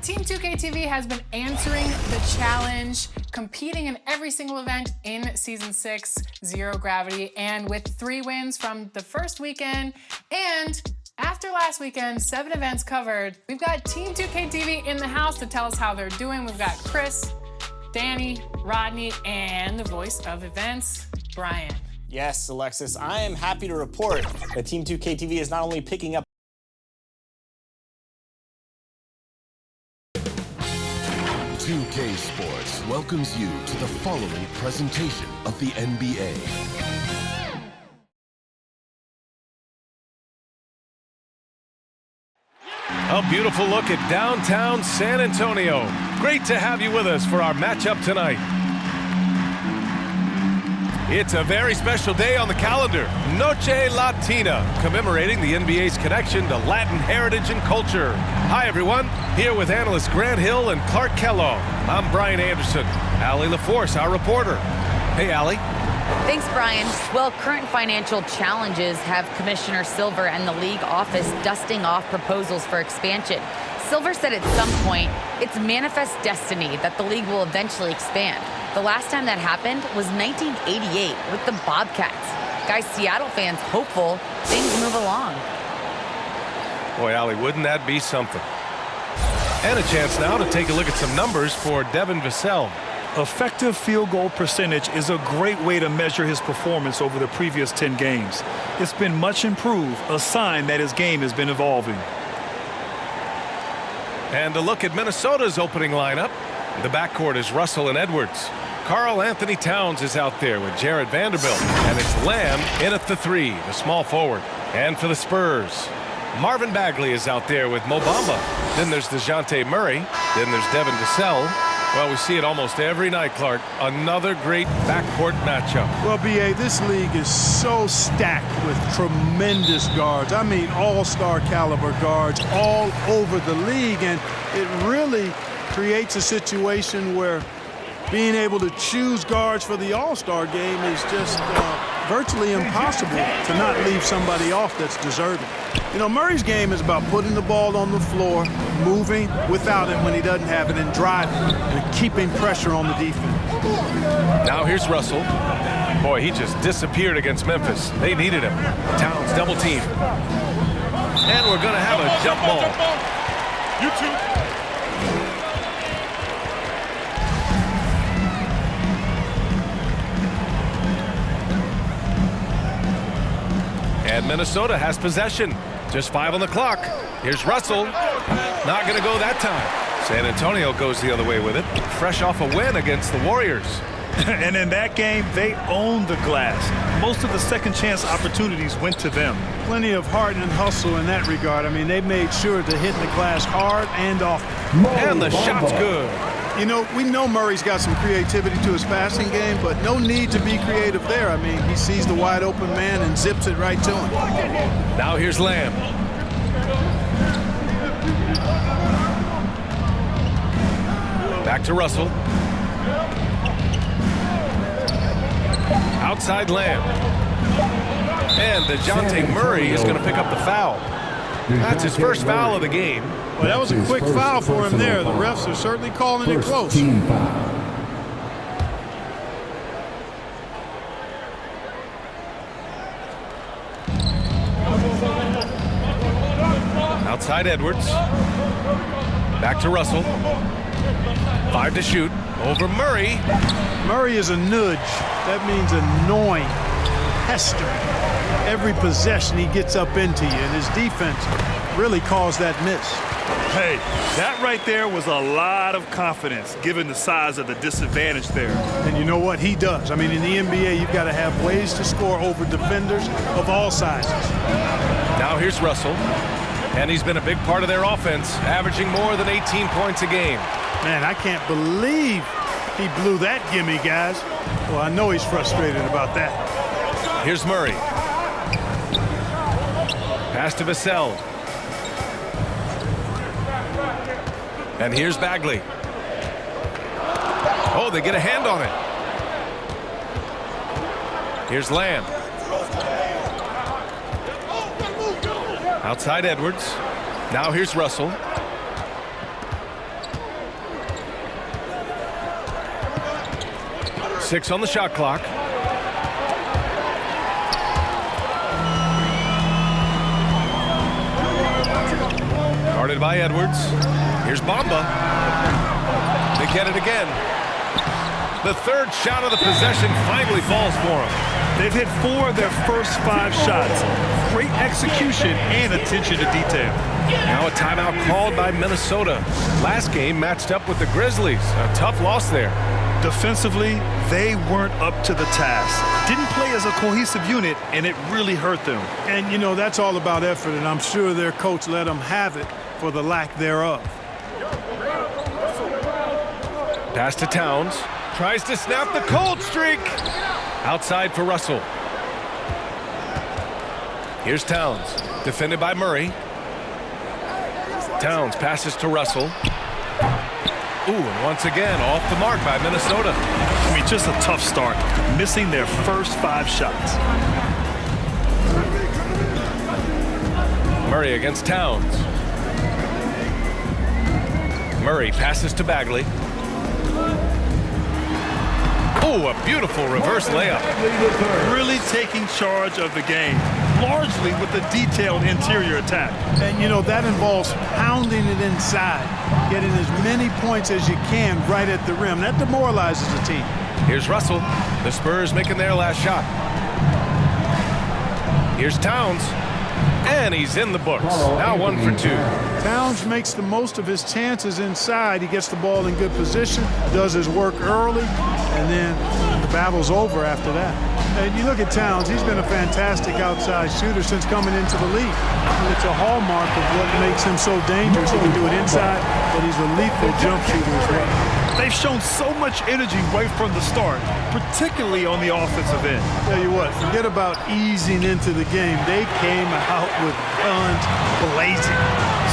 Team 2K TV has been answering the challenge, competing in every single event in Season 6, Zero Gravity, and with 3 wins from the first weekend, and after last weekend, 7 events covered, we've got Team 2K TV in the house to tell us how they're doing. We've got Chris, Danny, Rodney, and the voice of events, Brian. Yes, Alexis, I am happy to report that Team 2K TV is not only picking up 2K Sports welcomes you to the following presentation of the NBA. A beautiful look at downtown San Antonio. Great to have you with us for our matchup tonight. It's a very special day on the calendar, Noche Latina, commemorating the NBA's connection to Latin heritage and culture. Hi, everyone. Here with analysts Grant Hill and Clark Kellogg. I'm Brian Anderson. Allie LaForce, our reporter. Hey, Allie. Thanks, Brian. Well, current financial challenges have Commissioner Silver and the league office dusting off proposals for expansion. Silver said at some point, it's manifest destiny that the league will eventually expand. The last time that happened was 1988 with the Bobcats. Guys, Seattle fans hopeful things move along. Boy, Allie, wouldn't that be something? And a chance now to take a look at some numbers for Devin Vassell. Effective field goal percentage is a great way to measure his performance over the previous 10 games. It's been much improved, a sign that his game has been evolving. And a look at Minnesota's opening lineup. The backcourt is Russell and Edwards. Karl-Anthony Towns is out there with Jared Vanderbilt. And it's Lamb in at the 3, the small forward. And for the Spurs, Marvin Bagley is out there with Mo Bamba. Then there's DeJounte Murray. Then there's Devin Vassell. Well, we see it almost every night, Clark. Another great backcourt matchup. Well, B.A., this league is so stacked with tremendous guards. I mean, all-star caliber guards all over the league. And it really creates a situation where being able to choose guards for the all-star game is just virtually impossible to not leave somebody off that's deserving. You know, Murray's game is about putting the ball on the floor, moving without it when he doesn't have it, and driving and keeping pressure on the defense. Now here's Russell. Boy, he just disappeared against Memphis. They needed him. Towns double team. And we're going to have a jump ball. You two. And Minnesota has possession. Just 5 on the clock. Here's Russell. Not going to go that time. San Antonio goes the other way with it. Fresh off a win against the Warriors. And in that game, they owned the glass. Most of the second chance opportunities went to them. Plenty of heart and hustle in that regard. I mean, they made sure to hit the glass hard and often. And the shot's good. You know, we know Murray's got some creativity to his passing game, but no need to be creative there. I mean, he sees the wide open man and zips it right to him. Now here's Lamb. Back to Russell. Outside Lamb. And DeJounte Murray is going to pick up the foul. That's his first foul of the game. Well, that was a quick foul for him there. The refs are certainly calling it close. Outside Edwards. Back to Russell. 5 to shoot. Over Murray. Murray is a nudge. That means annoying, pestering. Every possession he gets up into you, and his defense really caused that miss. Hey, that right there was a lot of confidence, given the size of the disadvantage there. And you know what? He does. I mean, in the NBA, you've got to have ways to score over defenders of all sizes. Now here's Russell. And he's been a big part of their offense, averaging more than 18 points a game. Man, I can't believe he blew that gimme, guys. Well, I know he's frustrated about that. Here's Murray. Pass to Vassell. And here's Bagley. Oh, they get a hand on it. Here's Lamb. Outside Edwards. Now here's Russell. 6 on the shot clock. Guarded by Edwards. Here's Bamba. They get it again. The third shot of the possession finally falls for them. They've hit 4 of their first 5 shots. Great execution and attention to detail. Now a timeout called by Minnesota. Last game matched up with the Grizzlies. A tough loss there. Defensively, they weren't up to the task. Didn't play as a cohesive unit, and it really hurt them. And, you know, that's all about effort, and I'm sure their coach let them have it for the lack thereof. Pass to Towns. Tries to snap the cold streak. Outside for Russell. Here's Towns. Defended by Murray. Towns passes to Russell. Ooh, and once again, off the mark by Minnesota. I mean, just a tough start, missing their first 5 shots. Murray against Towns. Murray passes to Bagley. Oh, a beautiful reverse layup. Really taking charge of the game, largely with a detailed interior attack. And, you know, that involves pounding it inside, getting as many points as you can right at the rim. That demoralizes the team. Here's Russell. The Spurs making their last shot. Here's Towns. And he's in the books. Now 1 for 2. Towns makes the most of his chances inside. He gets the ball in good position, does his work early, and then the battle's over after that. And you look at Towns, he's been a fantastic outside shooter since coming into the league. And it's a hallmark of what makes him so dangerous. He can do it inside, but he's a lethal jump shooter as well. They've shown so much energy right from the start, particularly on the offensive end. Tell you what, forget about easing into the game. They came out with guns blazing.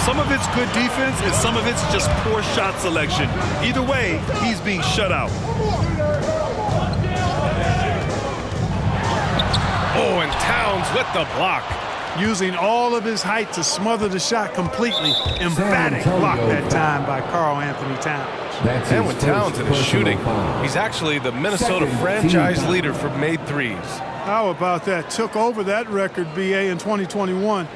Some of it's good defense, and some of it's just poor shot selection. Either way, he's being shut out. Oh, and Towns with the block. Using all of his height to smother the shot completely. Emphatic block that time by Karl-Anthony Towns. And with Towns in his shooting, he's actually the Minnesota franchise leader for made threes. How about that? Took over that record, BA, in 2021.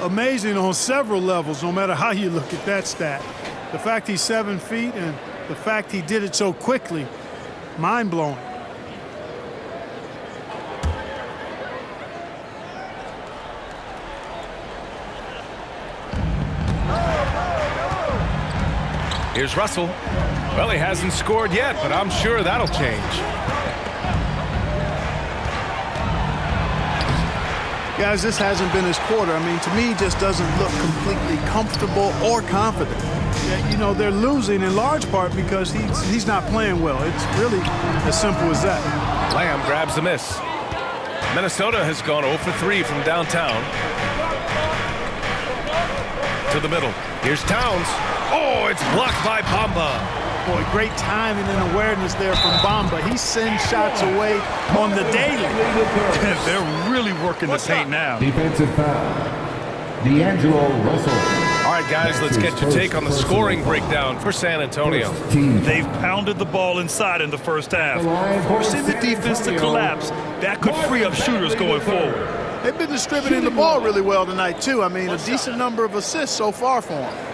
Amazing on several levels, no matter how you look at that stat. The fact he's 7 feet and the fact he did it so quickly, mind-blowing. Here's Russell. Well, he hasn't scored yet, but I'm sure that'll change. Guys, this hasn't been his quarter. I mean, to me, he just doesn't look completely comfortable or confident. Yeah, you know, they're losing in large part because he's not playing well. It's really as simple as that. Lamb grabs the miss. Minnesota has gone 0 for 3 from downtown. To the middle. Here's Towns. Oh, it's blocked by Bamba. Boy, great timing and awareness there from Bamba. He sends shots away on the daily. They're really working the paint now. Defensive foul. D'Angelo Russell. All right, guys, let's get your take on the scoring breakdown for San Antonio. They've pounded the ball inside in the first half, forcing the defense to collapse. That could free up shooters going forward. They've been distributing the ball really well tonight, too. I mean, a decent number of assists so far for them.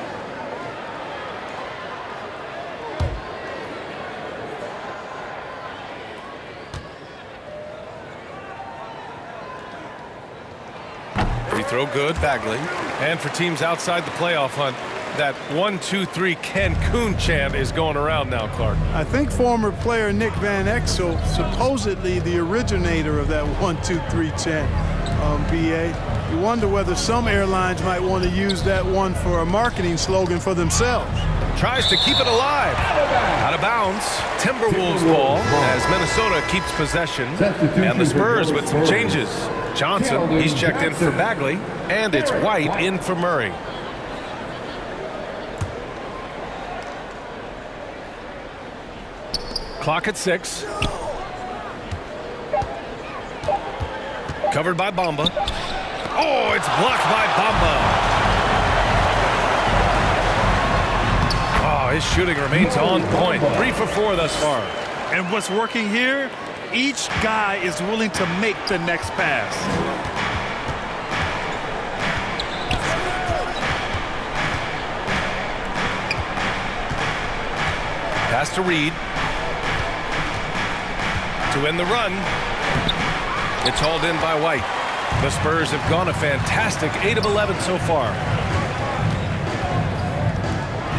Free throw good, Bagley. And for teams outside the playoff hunt, that 1-2-3 Cancun chant is going around now, Clark. I think former player Nick Van Exel, supposedly the originator of that 1-2-3 chant, BA. You wonder whether some airlines might want to use that one for a marketing slogan for themselves. Tries to keep it alive. Out of bounds. Timberwolves ball as Minnesota keeps possession. And the Spurs with some changes. Johnson, he's checked in for Bagley. And it's White in for Murray. Clock at 6. Covered by Bamba. Oh, it's blocked by Bamba. Oh, his shooting remains on point. 3 for 4 thus far. And what's working here, each guy is willing to make the next pass. Pass to Reed. To end the run. It's hauled in by White. The Spurs have gone a fantastic 8 of 11 so far.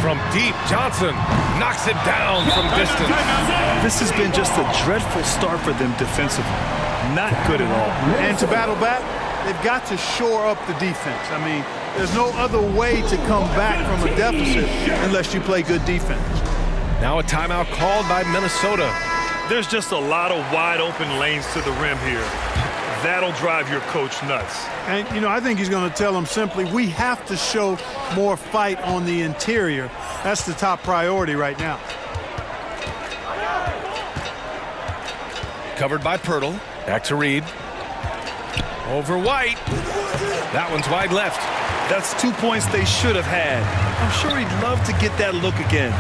From deep, Johnson knocks it down from distance. This has been just a dreadful start for them defensively. Not good at all. And to battle back, they've got to shore up the defense. I mean, there's no other way to come back from a deficit unless you play good defense. Now a timeout called by Minnesota. There's just a lot of wide open lanes to the rim here. That'll drive your coach nuts. And, you know, I think he's going to tell them simply, we have to show more fight on the interior. That's the top priority right now. Covered by Pirtle. Back to Reed. Over White. That one's wide left. That's 2 points they should have had. I'm sure he'd love to get that look again.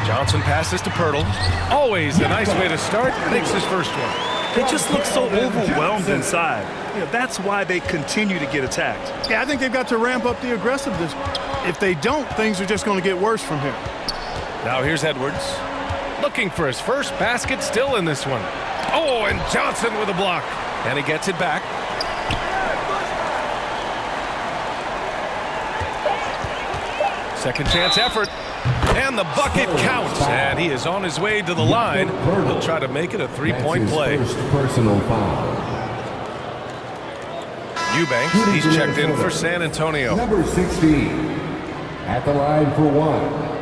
Johnson passes to Pirtle. Always a nice way to start. Makes his first one. They just look so overwhelmed inside. You know, that's why they continue to get attacked. Yeah, I think they've got to ramp up the aggressiveness. If they don't, things are just going to get worse from here. Now here's Edwards. Looking for his first basket, still in this one. Oh, and Johnson with a block. And he gets it back. Second chance effort. And the bucket counts. And he is on his way to the line. He'll try to make it a three-point play. First personal foul. Eubanks, he's checked in for San Antonio. Number 16, at the line for one.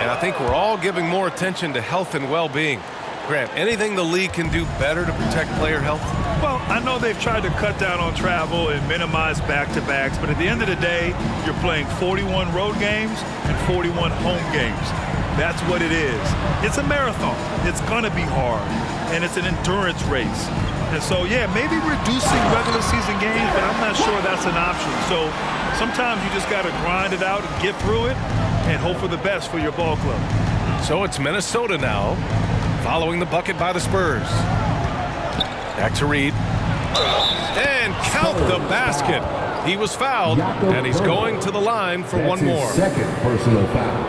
I think we're all giving more attention to health and well-being. Grant, anything the league can do better to protect player health? Well, I know they've tried to cut down on travel and minimize back-to-backs, but at the end of the day, you're playing 41 road games and 41 home games. That's what it is. It's a marathon. It's going to be hard, and it's an endurance race. And so, yeah, maybe reducing regular season games, but I'm not sure that's an option. So sometimes you just got to grind it out and get through it and hope for the best for your ball club. So it's Minnesota now, following the bucket by the Spurs. Back to Reed. And count the basket. He was fouled, and he's going to the line for one more. Second personal foul.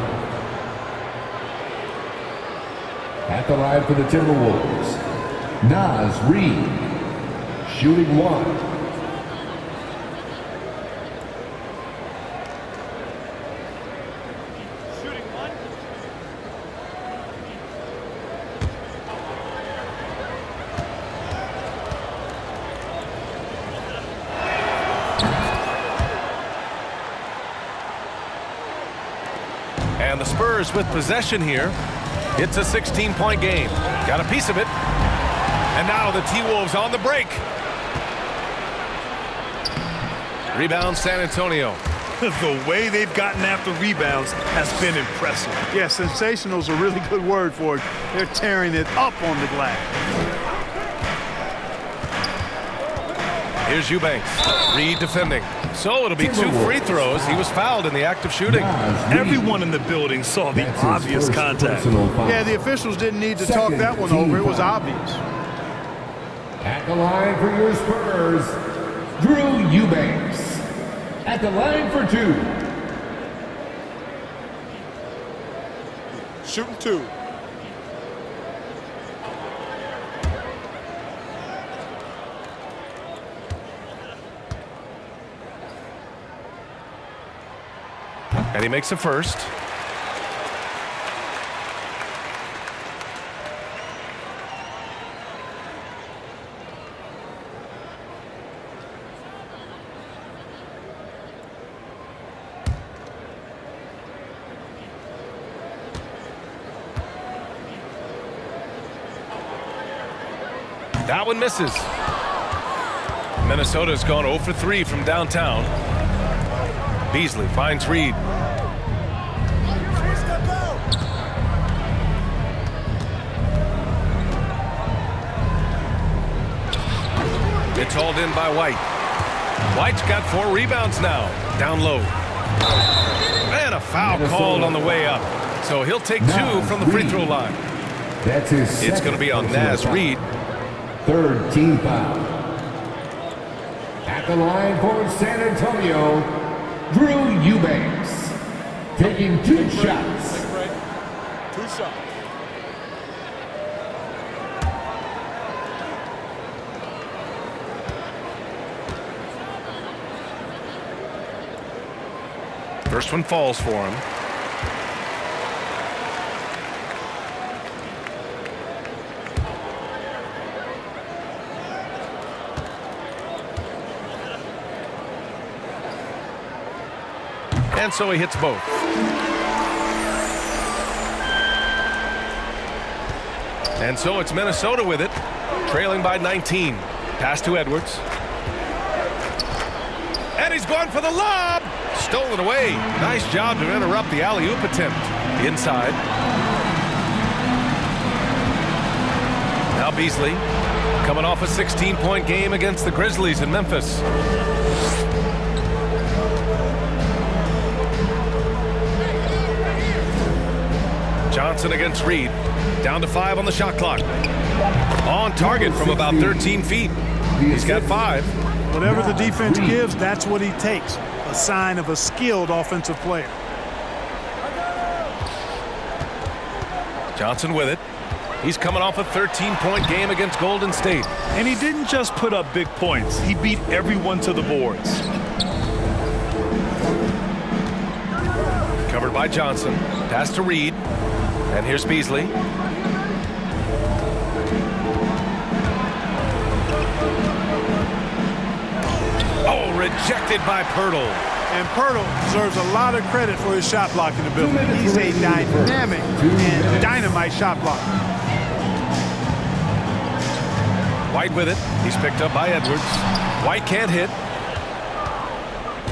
At the line for the Timberwolves, Naz Reid, shooting one. And the Spurs with possession here. It's a 16-point game. Got a piece of it. And now the T-Wolves on the break. Rebound San Antonio. The way they've gotten after rebounds has been impressive. Yeah, sensational is a really good word for it. They're tearing it up on the glass. Here's Eubanks. Reed defending. So it'll be 2 free throws. He was fouled in the act of shooting. Everyone in the building saw the obvious contact. Yeah, the officials didn't need to talk that one over. It was obvious. At the line for your Spurs, Drew Eubanks. At the line for two. Shooting two. And he makes a first. That one misses. Minnesota's gone 0 for 3 from downtown. Beasley finds Reed. It's hauled in by White. White's got 4 rebounds now. Down low. And a foul called on the way up. So he'll take 2 from the free throw line. That's his It's going to be on Naz Reid. Third team foul. At the line for San Antonio, Drew Eubanks. Taking 2 shots. 2 shots. First one falls for him. And so he hits both. And so it's Minnesota with it, trailing by 19. Pass to Edwards. And he's going for the lob. Stolen away. Nice job to interrupt the alley-oop attempt. Inside. Now Beasley, coming off a 16-point game against the Grizzlies in Memphis. Johnson against Reid. Down to 5 on the shot clock. On target from about 13 feet. He's got 5. Whatever the defense gives, that's what he takes. A sign of a skilled offensive player. Johnson with it. He's coming off a 13-point game against Golden State. And he didn't just put up big points. He beat everyone to the boards. Covered by Johnson. Pass to Reid. And here's Beasley. Oh, rejected by Pirtle. And Pirtle deserves a lot of credit for his shot blocking ability. He's a dynamic and dynamite shot blocker. White with it. He's picked up by Edwards. White can't hit.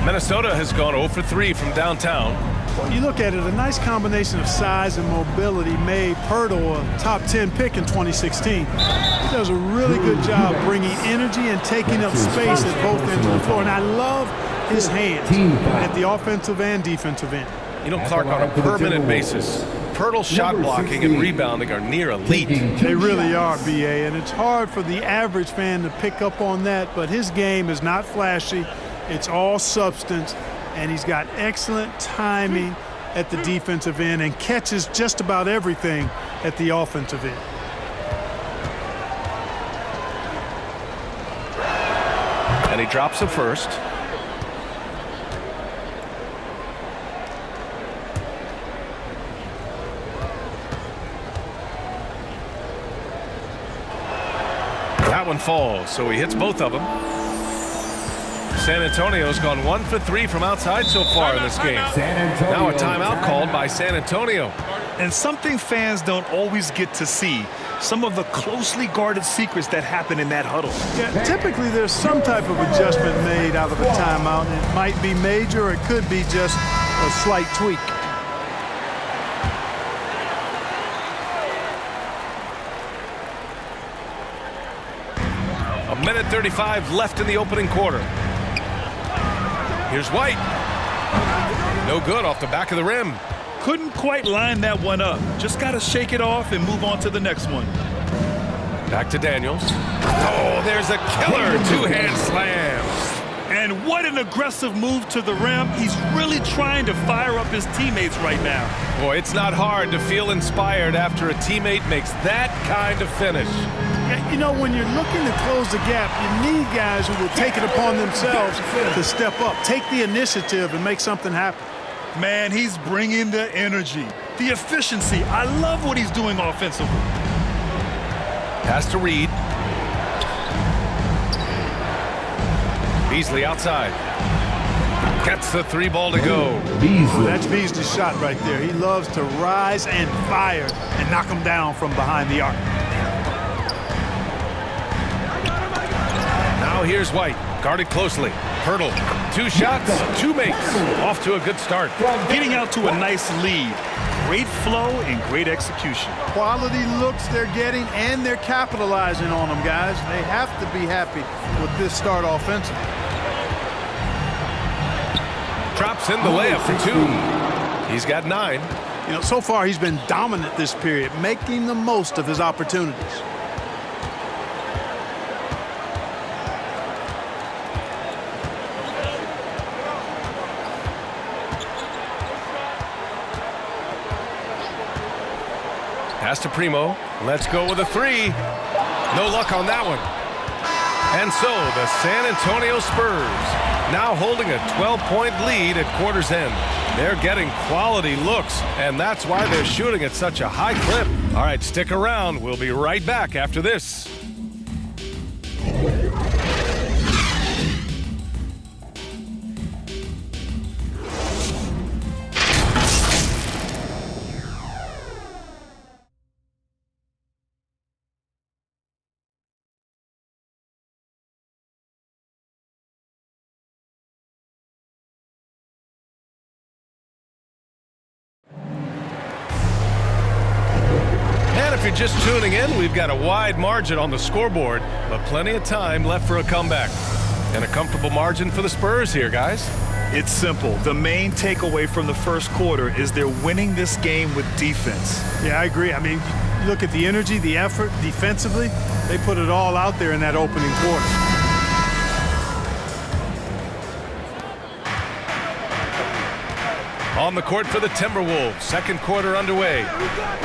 Minnesota has gone 0 for 3 from downtown. Well, you look at it, a nice combination of size and mobility made Pirtle a top 10 pick in 2016. He does a really good job bringing energy and taking up space at both ends of the floor. And I love his hands at the offensive and defensive end. You know, Clark, on a permanent basis, Pirtle's shot blocking and rebounding are near elite. They really are, B.A., and it's hard for the average fan to pick up on that, but his game is not flashy. It's all substance, and he's got excellent timing at the defensive end and catches just about everything at the offensive end. And he drops the first. That one falls, so he hits both of them. San Antonio's gone 1 for 3 from outside so far in this game. Now a timeout called by San Antonio. And something fans don't always get to see, some of the closely guarded secrets that happen in that huddle. Yeah, typically there's some type of adjustment made out of a timeout. It might be major or it could be just a slight tweak. A minute 35 left in the opening quarter. Here's White. No good off the back of the rim. Couldn't quite line that one up. Just got to shake it off and move on to the next one. Back to Daniels. Oh, there's a killer two-hand slam. And what an aggressive move to the rim. He's really trying to fire up his teammates right now. Boy, it's not hard to feel inspired after a teammate makes that kind of finish. Yeah, you know, when you're looking to close the gap, you need guys who will take it upon themselves to step up, take the initiative, and make something happen. Man, he's bringing the energy, the efficiency. I love what he's doing offensively. Pass to Reid. Beasley outside. Gets the 3 ball to go. That's Beasley's shot right there. He loves to rise and fire and knock them down from behind the arc. Now here's White, guarded closely. Pirtle, 2 shots, 2 makes. Off to a good start. Getting out to a nice lead. Great flow and great execution. Quality looks they're getting, and they're capitalizing on them, guys. They have to be happy with this start offensively. Drops in the layup for 2. He's got 9. You know, so far he's been dominant this period, making the most of his opportunities. Pass to Primo. Let's go with a 3. No luck on that one. And so the San Antonio Spurs now holding a 12-point lead at quarter's end. They're getting quality looks, and that's why they're shooting at such a high clip. All right, stick around. We'll be right back after this. If you're just tuning in, we've got a wide margin on the scoreboard, but plenty of time left for a comeback. And a comfortable margin for the Spurs here, guys. It's simple. The main takeaway from the first quarter is they're winning this game with defense. Yeah, I agree. I mean, look at the energy, the effort defensively. They put it all out there in that opening quarter. On the court for the Timberwolves, second quarter underway.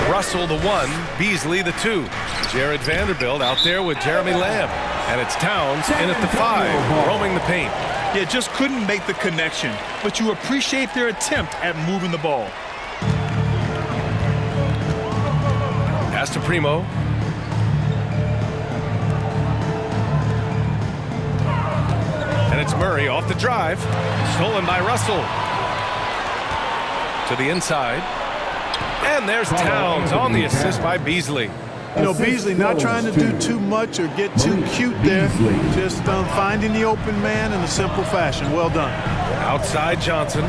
Russell the 1, Beasley the 2. Jared Vanderbilt out there with Jeremy Lamb. And it's Towns in at the 5, roaming the paint. Yeah, just couldn't make the connection, but you appreciate their attempt at moving the ball. Pass to Primo. And it's Murray off the drive. Stolen by Russell. To the inside. And there's Towns on the assist by Beasley. You know, Beasley not trying to do too much or get too cute there. Just finding the open man in a simple fashion. Well done. Outside Johnson.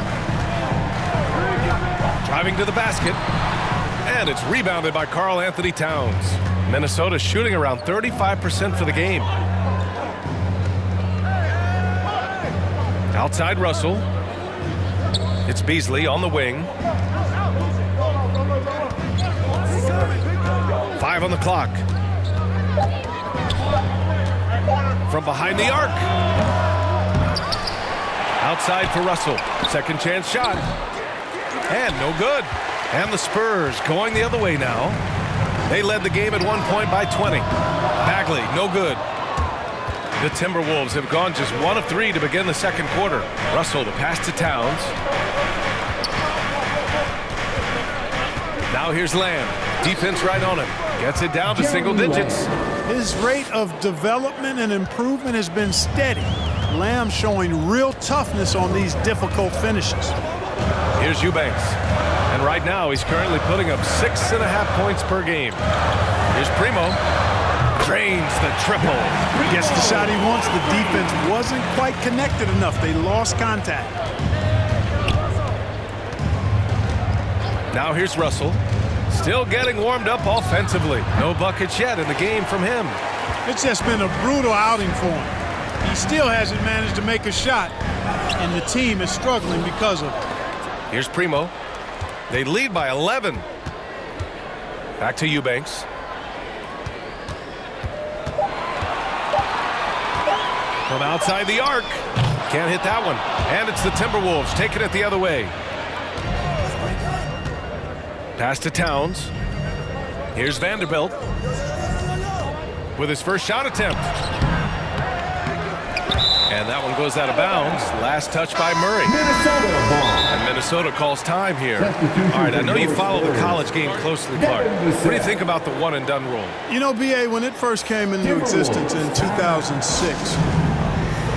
Driving to the basket. And it's rebounded by Karl-Anthony Towns. Minnesota shooting around 35% for the game. Outside Russell. It's Beasley on the wing. 5 on the clock. From behind the arc. Outside for Russell. Second chance shot. And no good. And the Spurs going the other way now. They led the game at one point by 20. Bagley, no good. The Timberwolves have gone just 1 of 3 to begin the second quarter. Russell, the pass to Towns. Now here's Lamb. Defense right on him. Gets it down to single digits. His rate of development and improvement has been steady. Lamb showing real toughness on these difficult finishes. Here's Eubanks. And right now he's currently putting up 6.5 points per game. Here's Primo. Drains the triple. Gets the shot he wants. The defense wasn't quite connected enough. They lost contact. Now here's Russell. Still getting warmed up offensively. No buckets yet in the game from him. It's just been a brutal outing for him. He still hasn't managed to make a shot, and the team is struggling because of it. Here's Primo. They lead by 11. Back to Eubanks. From outside the arc. Can't hit that one. And it's the Timberwolves taking it the other way. Pass to Towns. Here's Vanderbilt with his first shot attempt. And that one goes out of bounds. Last touch by Murray. And Minnesota calls time here. All right, I know you follow the college game closely, Clark. What do you think about the one-and-done rule? You know, B.A., when it first came into existence in 2006,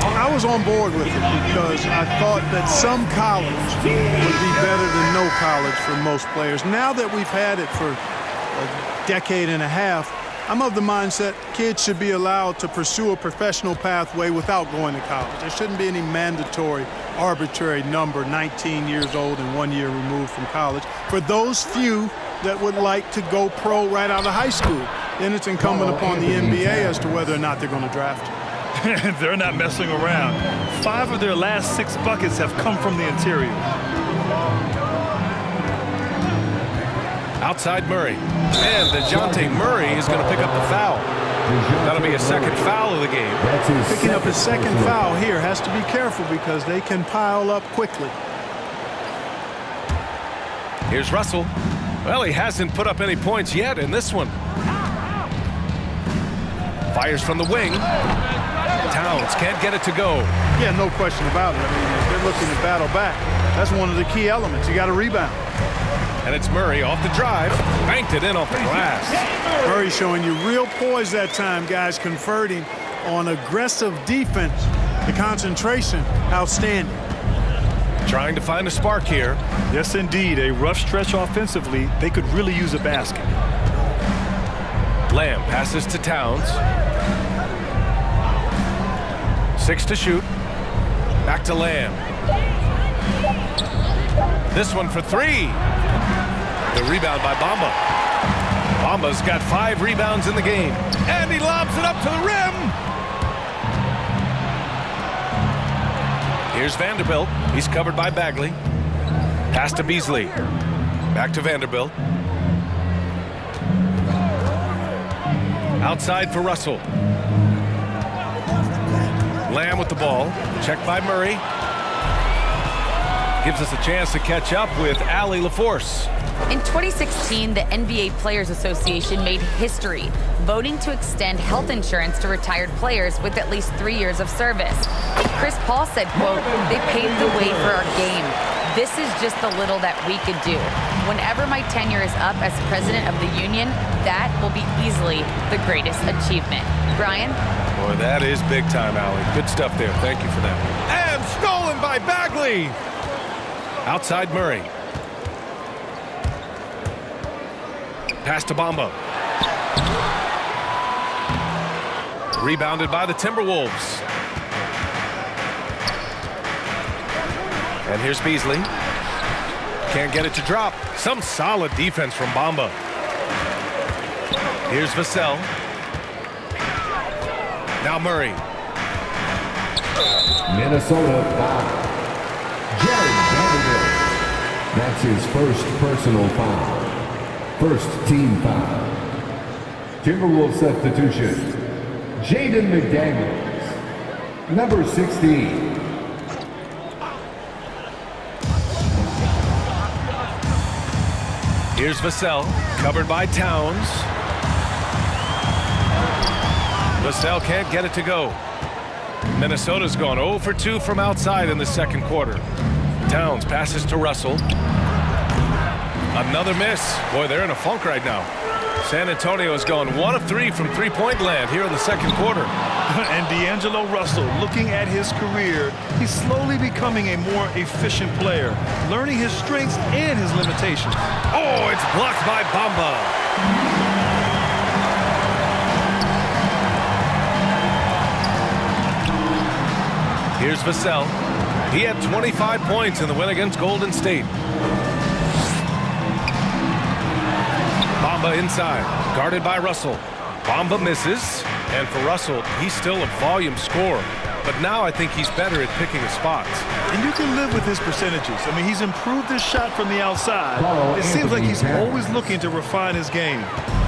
I was on board with it because I thought that some college would be better than no college for most players. Now that we've had it for a decade and a half, I'm of the mindset kids should be allowed to pursue a professional pathway without going to college. There shouldn't be any mandatory, arbitrary number, 19 years old and 1 year removed from college. For those few that would like to go pro right out of high school, then it's incumbent upon the NBA as to whether or not they're going to draft. They're not messing around. 5 of their last 6 buckets have come from the interior. Outside Murray. And DeJounte Murray is going to pick up the foul. That'll be a second foul of the game. Picking up his second foul here. Has to be careful because they can pile up quickly. Here's Russell. Well, he hasn't put up any points yet in this one. Fires from the wing. Towns can't get it to go. Yeah, no question about it. I mean, if they're looking to battle back, that's one of the key elements. You got to rebound. And it's Murray off the drive. Banked it in off the glass. Murray showing you real poise that time, guys, converting on aggressive defense. The concentration, outstanding. Trying to find a spark here. Yes, indeed. A rough stretch offensively. They could really use a basket. Lamb passes to Towns. 6 to shoot. Back to Lamb. This one for 3. The rebound by Bamba. Bamba's got 5 rebounds in the game. And he lobs it up to the rim. Here's Vanderbilt. He's covered by Bagley. Pass to Beasley. Back to Vanderbilt. Outside for Russell. Lamb with the ball. Checked by Murray. Gives us a chance to catch up with Allie LaForce. In 2016, the NBA Players Association made history, voting to extend health insurance to retired players with at least 3 years of service. Chris Paul said, quote, "They paved the way for our game. This is just the little that we could do. Whenever my tenure is up as president of the union, that will be easily the greatest achievement." Brian? Boy, that is big time, Allie. Good stuff there. Thank you for that. And stolen by Bagley. Outside Murray. Pass to Bamba. Rebounded by the Timberwolves. And here's Beasley. Can't get it to drop. Some solid defense from Bamba. Here's Vassell. Now Murray. Minnesota foul. Jared Vanderbilt. That's his first personal foul. First team foul. Timberwolves substitution. Jaden McDaniels. Number 16. Here's Vassell, covered by Towns. Vassell can't get it to go. Minnesota's gone 0 for 2 from outside in the second quarter. Towns passes to Russell. Another miss. Boy, they're in a funk right now. San Antonio has gone 1 of 3 from three-point land here in the second quarter. And D'Angelo Russell, looking at his career, he's slowly becoming a more efficient player, learning his strengths and his limitations. Oh, it's blocked by Bamba. Here's Vassell. He had 25 points in the win against Golden State. Bamba inside, guarded by Russell. Bamba misses, and for Russell, he's still a volume scorer. But now I think he's better at picking his spots. And you can live with his percentages. I mean, he's improved his shot from the outside. It seems like he's always looking to refine his game.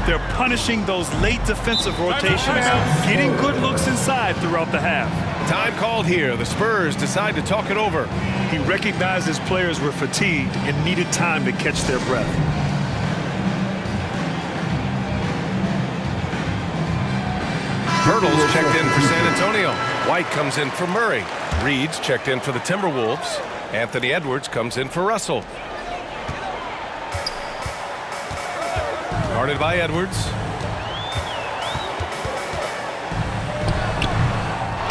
They're punishing those late defensive rotations, getting good looks inside throughout the half. Time called here. The Spurs decide to talk it over. He recognized his players were fatigued and needed time to catch their breath. Hurdles checked in for San Antonio. White comes in for Murray. Reed's checked in for the Timberwolves. Anthony Edwards comes in for Russell. Guarded by Edwards.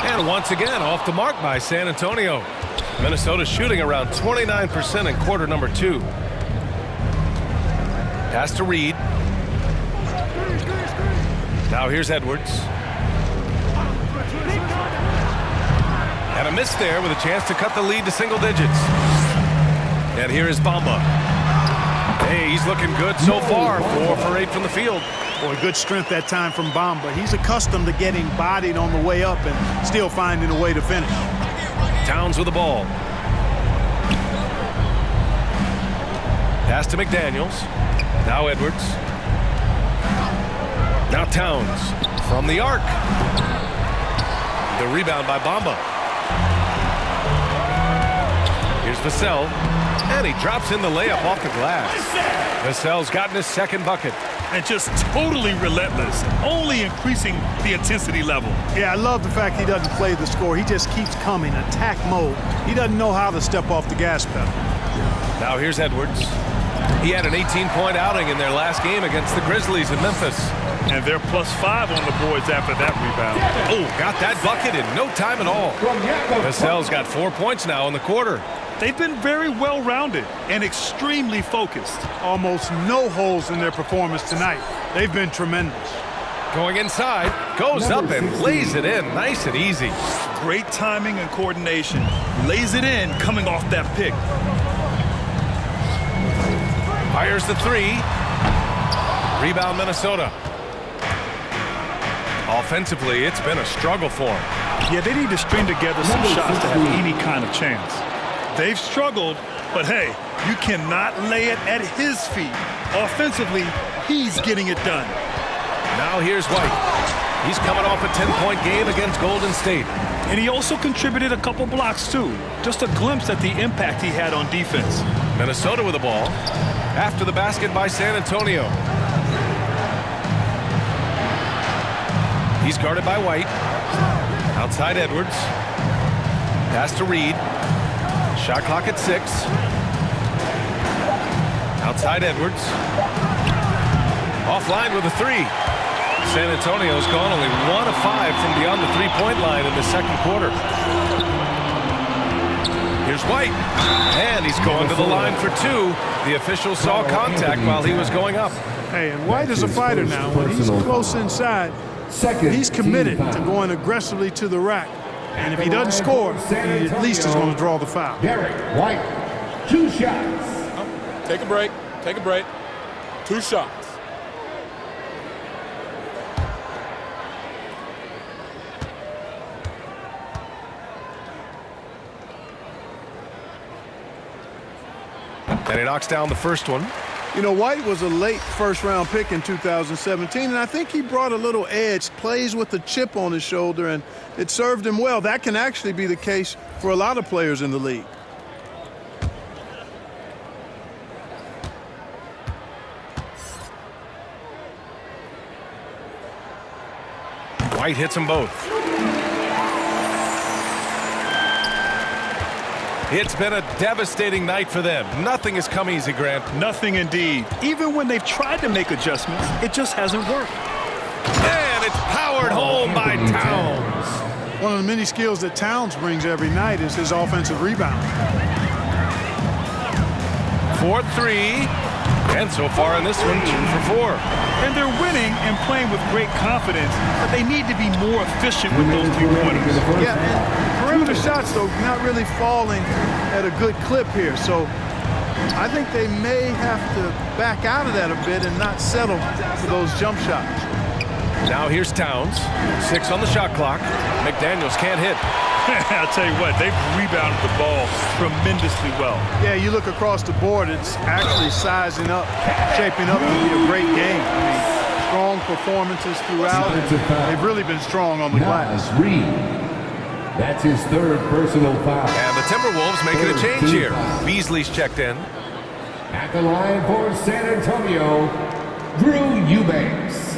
And once again, off the mark by San Antonio. Minnesota shooting around 29% in quarter number 2. Pass to Reed. Now here's Edwards. And a miss there with a chance to cut the lead to single digits. And here is Bamba. Hey, he's looking good so far. 4 for 8 from the field. Boy, good strength that time from Bamba. He's accustomed to getting bodied on the way up and still finding a way to finish. Towns with the ball. Pass to McDaniels. Now Edwards. Now Towns from the arc. The rebound by Bamba. Here's Vassell. And he drops in the layup off the glass. Vassell's gotten his second bucket. And just totally relentless, only increasing the intensity level. Yeah, I love the fact he doesn't play the score. He just keeps coming, attack mode. He doesn't know how to step off the gas pedal. Now here's Edwards. He had an 18-point outing in their last game against the Grizzlies in Memphis. And they're +5 on the boards after that rebound. Oh, got that bucket in no time at all. Vassell's got 4 points now in the quarter. They've been very well-rounded and extremely focused. Almost no holes in their performance tonight. They've been tremendous. Going inside, goes up and lays it in nice and easy. Great timing and coordination. Lays it in coming off that pick. Fires the 3. Rebound Minnesota. Offensively, it's been a struggle for them. Yeah, they need to string together some shots to have any kind of chance. They've struggled, but hey, you cannot lay it at his feet. Offensively, he's getting it done. Now here's White. He's coming off a 10-point game against Golden State. And he also contributed a couple blocks, too. Just a glimpse at the impact he had on defense. Minnesota with the ball. After the basket by San Antonio. He's guarded by White. Outside Edwards. Pass to Reed. Shot clock at 6. Outside Edwards. Offline with a 3. San Antonio's gone only 1 of 5 from beyond the 3-point line in the second quarter. Here's White. And he's going to the line for 2. The official saw contact while he was going up. Hey, and White is a fighter now. When he's close inside, he's committed to going aggressively to the rack. And if he doesn't score, he at least is going to draw the foul. Derek White, 2 shots. Take a break. Take a break. 2 shots. And he knocks down the first one. You know, White was a late first-round pick in 2017, and I think he brought a little edge, plays with a chip on his shoulder, and it served him well. That can actually be the case for a lot of players in the league. White hits them both. It's been a devastating night for them. Nothing has come easy, Grant. Nothing indeed. Even when they've tried to make adjustments, it just hasn't worked. And it's powered home by Towns. One of the many skills that Towns brings every night is his offensive rebound. 4-3. And so far in this one, 2 for 4. And they're winning and playing with great confidence, but they need to be more efficient with those 3-pointers. Yeah, and perimeter shots, though, not really falling at a good clip here. So I think they may have to back out of that a bit and not settle for those jump shots. Now here's Towns. 6 on the shot clock. McDaniels can't hit. I'll tell you what, they've rebounded the ball tremendously well. Yeah, you look across the board, it's actually sizing up, shaping up to be a great game. I mean, strong performances throughout. They've really been strong on the glass. Reed. That's his 3rd personal foul. And the Timberwolves making a change here. Beasley's checked in. At the line for San Antonio, Drew Eubanks.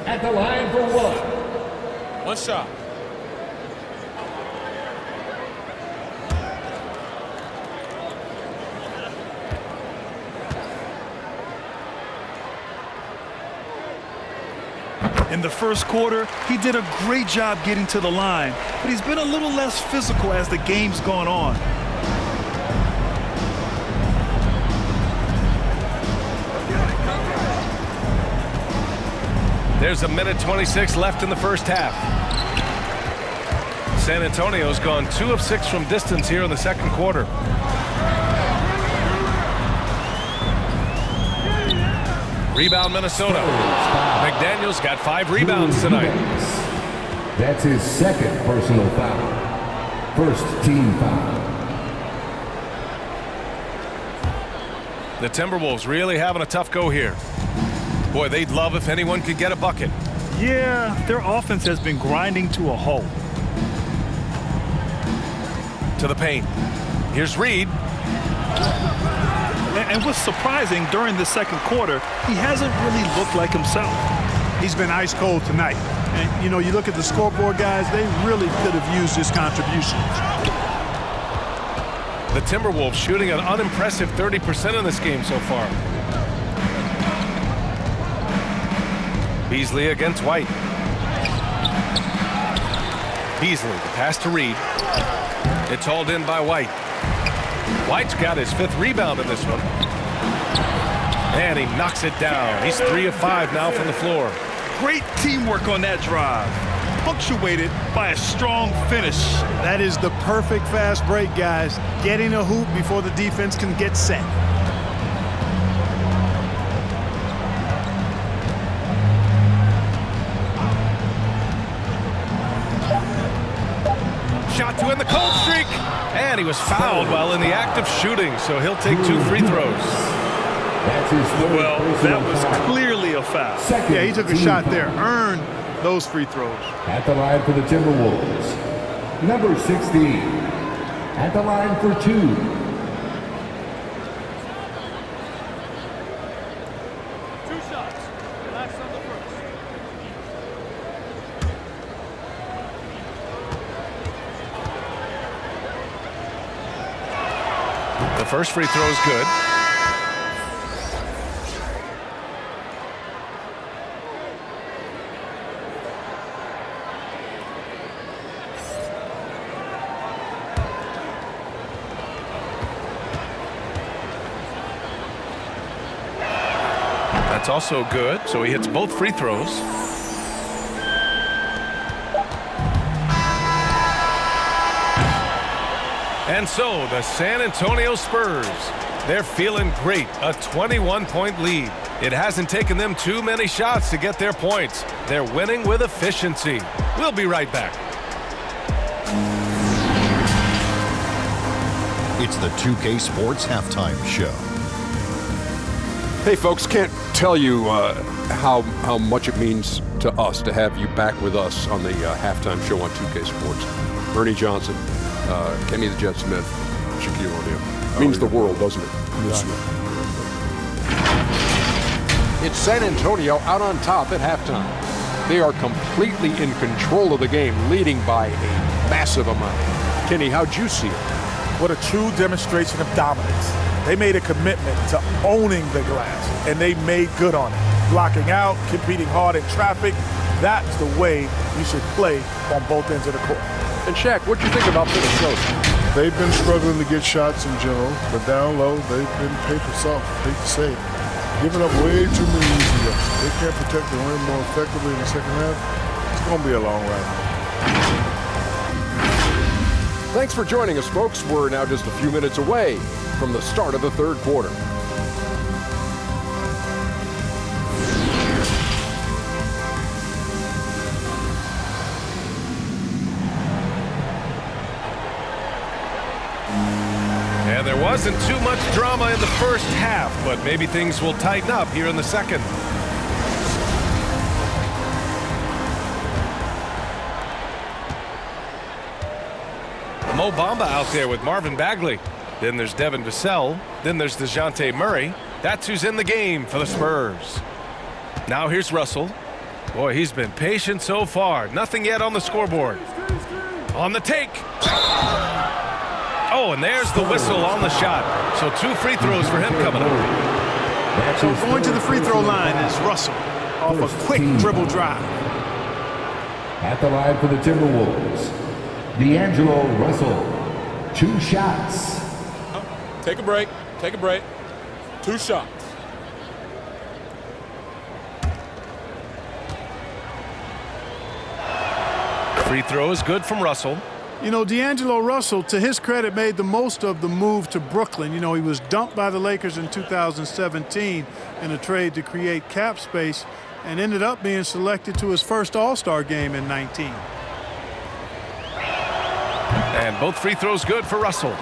At the line for 1. 1 shot. In the first quarter, he did a great job getting to the line, but he's been a little less physical as the game's gone on. There's 1:26 left in the first half. San Antonio's gone 2 of 6 from distance here in the second quarter. Rebound Minnesota. McDaniel's got 5 rebounds tonight. That's his second personal foul. First team foul. The Timberwolves really having a tough go here. Boy, they'd love if anyone could get a bucket. Yeah, their offense has been grinding to a halt. To the paint. Here's Reed. And what's surprising, during the second quarter, he hasn't really looked like himself. He's been ice cold tonight. And, you know, you look at the scoreboard, guys, they really could have used his contributions. The Timberwolves shooting an unimpressive 30% in this game so far. Beasley against White. Beasley, the pass to Reed. It's hauled in by White. White's got his 5th rebound in this one. And he knocks it down. He's 3 of 5 now from the floor. Great teamwork on that drive, punctuated by a strong finish. That is the perfect fast break, guys. Getting a hoop before the defense can get set. Shot to end the cold streak. And he was fouled while in the act of shooting, so he'll take 2 free throws. That's his third Well, personal that was foul. clearly a foul. Second Yeah, he took a team shot foul. there. Earned those free throws. At the line for the Timberwolves, number 16. At the line for 2. The first free throw is good. That's also good, so he hits both free throws. And so the San Antonio Spurs, they're feeling great, a 21-point lead. It hasn't taken them too many shots to get their points. They're winning with efficiency. We'll be right back. It's the 2K Sports Halftime Show. Hey, folks, can't tell you how much it means to us to have you back with us on the halftime show on 2K Sports. Ernie Johnson, Kenny the Jet Smith, Shaquille O'Neal. Means the world, doesn't it? Yes. It's San Antonio out on top at halftime. They are completely in control of the game, leading by a massive amount. Kenny, how'd you see it? What a true demonstration of dominance. They made a commitment to owning the glass, and they made good on it. Blocking out, competing hard in traffic, that's the way you should play on both ends of the court. And Shaq, what'd you think about Minnesota? They've been struggling to get shots in general, but down low, they've been paper soft, hate to say it. Giving up way too many easy looks. They can't protect the rim more effectively in the second half. It's going to be a long ride. Thanks for joining us, folks. We're now just a few minutes away from the start of the third quarter. And there wasn't too much drama in the first half, but maybe things will tighten up here in the second. Mo Bamba out there with Marvin Bagley. Then there's Devin Vassell. Then there's DeJounte Murray. That's who's in the game for the Spurs. Now here's Russell. Boy, he's been patient so far. Nothing yet on the scoreboard. On the take. Oh, and there's the whistle on the shot. So 2 free throws for him coming up. So going to the free throw line is Russell off a quick dribble drive. At the line for the Timberwolves, D'Angelo Russell. 2 shots. Take a break. Take a break. 2 shots. Free throw is good from Russell. You know, D'Angelo Russell, to his credit, made the most of the move to Brooklyn. You know, he was dumped by the Lakers in 2017 in a trade to create cap space and ended up being selected to his first All-Star game in 19. And both free throws good for Russell.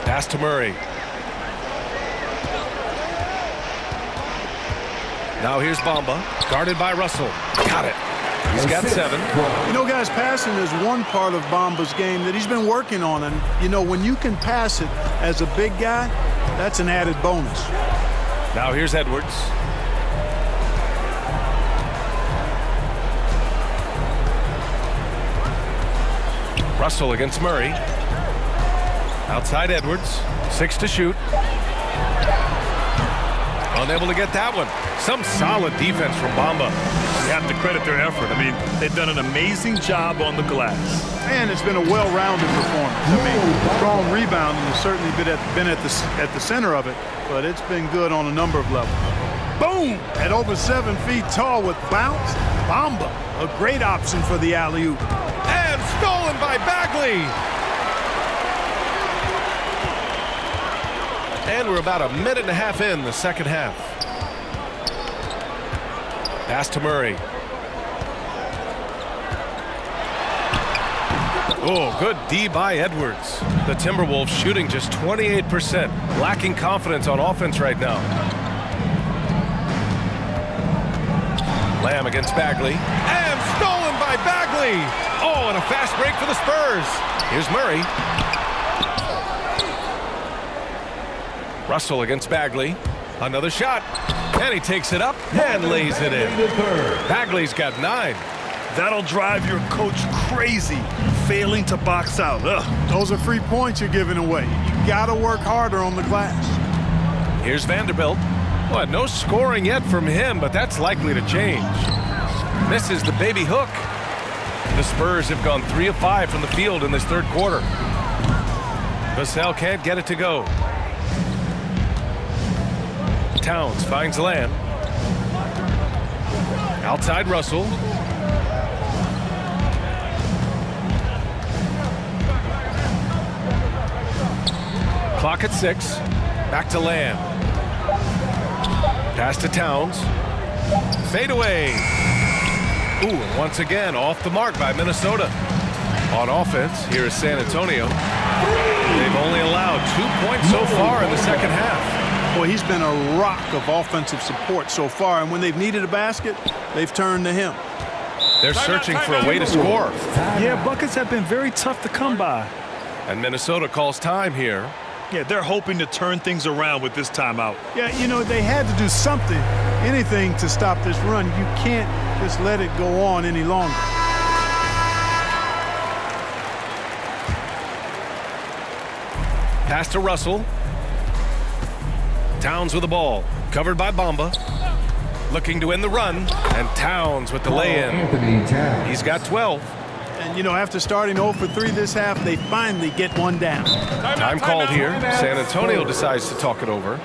Pass to Murray. Now here's Bamba, guarded by Russell. Got it. He's got 7. You know, guys, passing is one part of Bamba's game that he's been working on. And, you know, when you can pass it as a big guy, that's an added bonus. Now here's Edwards. Russell against Murray. Outside Edwards. 6 to shoot. Unable to get that one. Some solid defense from Bamba. You have to credit their effort. I mean, they've done an amazing job on the glass. And it's been a well-rounded performance. I mean, strong rebounding has certainly been at the center of it, but it's been good on a number of levels. Boom! At over 7 feet tall with bounce, Bamba, a great option for the alley-oop. And stolen by Bagley. And we're about a minute and a half in the second half. Pass to Murray. Oh, good D by Edwards. The Timberwolves shooting just 28%. Lacking confidence on offense right now. Lamb against Bagley. And stolen by Bagley. Oh, and a fast break for the Spurs. Here's Murray. Russell against Bagley. Another shot. And he takes it up and lays it in. Bagley's got 9. That'll drive your coach crazy, failing to box out. Ugh. Those are free points you're giving away. You got to work harder on the glass. Here's Vanderbilt. Well, no scoring yet from him, but that's likely to change. This is the baby hook. The Spurs have gone 3 of 5 from the field in this third quarter. Vassell can't get it to go. Towns finds Lamb. Outside Russell. Clock at 6. Back to Lamb. Pass to Towns. Fade away. Ooh, and once again off the mark by Minnesota. On offense, here is San Antonio. They've only allowed 2 points so far in the second half. Boy, he's been a rock of offensive support so far, and when they've needed a basket, they've turned to him. They're searching for a way to score. Yeah, buckets have been very tough to come by. And Minnesota calls time here. Yeah, they're hoping to turn things around with this timeout. Yeah, you know, they had to do something, anything to stop this run. You can't just let it go on any longer. Pass to Russell. Towns with the ball. Covered by Bamba. Looking to end the run. And Towns with the lay-in. He's got 12. And, you know, after starting 0 for 3 this half, they finally get one down. Time called here. San Antonio decides to talk it over.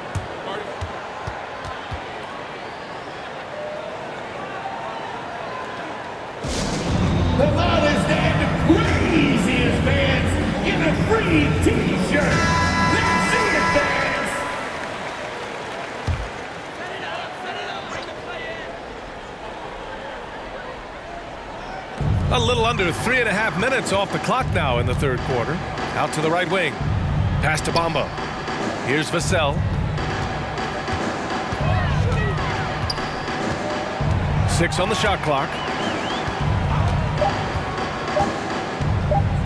The loudest and craziest fans in a free T-shirt. Let's see it, fans. A little under 3.5 minutes off the clock now in the third quarter. Out to the right wing. Pass to Bamba. Here's Vassell. Six on the shot clock.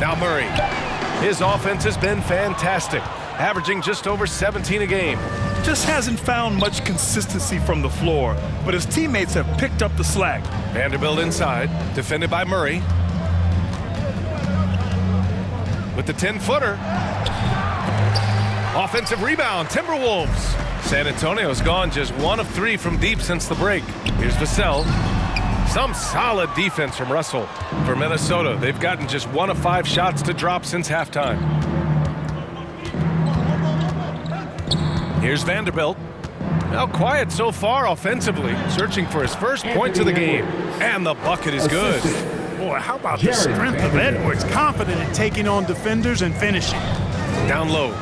Now Murray. His offense has been fantastic, averaging just over 17 a game. Just hasn't found much consistency from the floor, but his teammates have picked up the slack. Vanderbilt inside, defended by Murray. With the 10-footer. Offensive rebound, Timberwolves. San Antonio's gone just 1 of 3 from deep since the break. Here's Vassell. Some solid defense from Russell. For Minnesota, they've gotten just 1 of 5 shots to drop since halftime. Here's Vanderbilt. Now quiet so far offensively, searching for his first points of the game. And the bucket is good. Boy, how about the strength of Edwards? Confident in taking on defenders and finishing. Down low.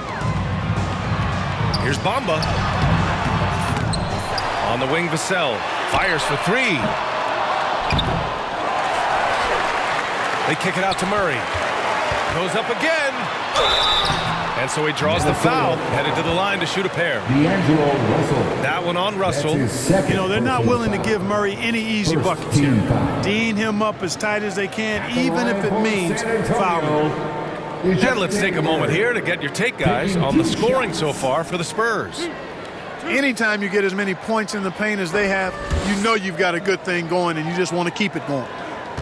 Here's Bamba. On the wing, Vassell fires for three. They kick it out to Murray. Goes up again. And so he draws the foul, headed to the line to shoot a pair. That one on Russell. You know, they're not willing to give Murray any easy buckets here. D'ing him up as tight as they can, even if it means fouling. And let's take a moment here to get your take, guys, on the scoring so far for the Spurs. Anytime you get as many points in the paint as they have, you know you've got a good thing going and you just want to keep it going.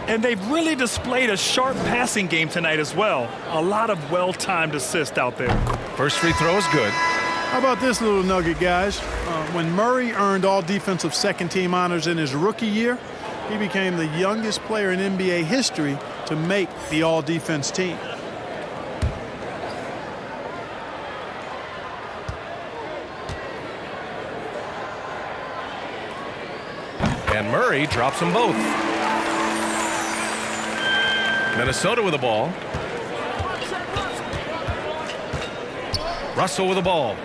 And they've really displayed a sharp passing game tonight as well. A lot of well-timed assists out there. First free throw is good. How about this little nugget, guys? When Murray earned all defensive second-team honors in his rookie year, he became the youngest player in NBA history to make the all-defense team. And Murray drops them both. Minnesota with the ball. Russell with the ball.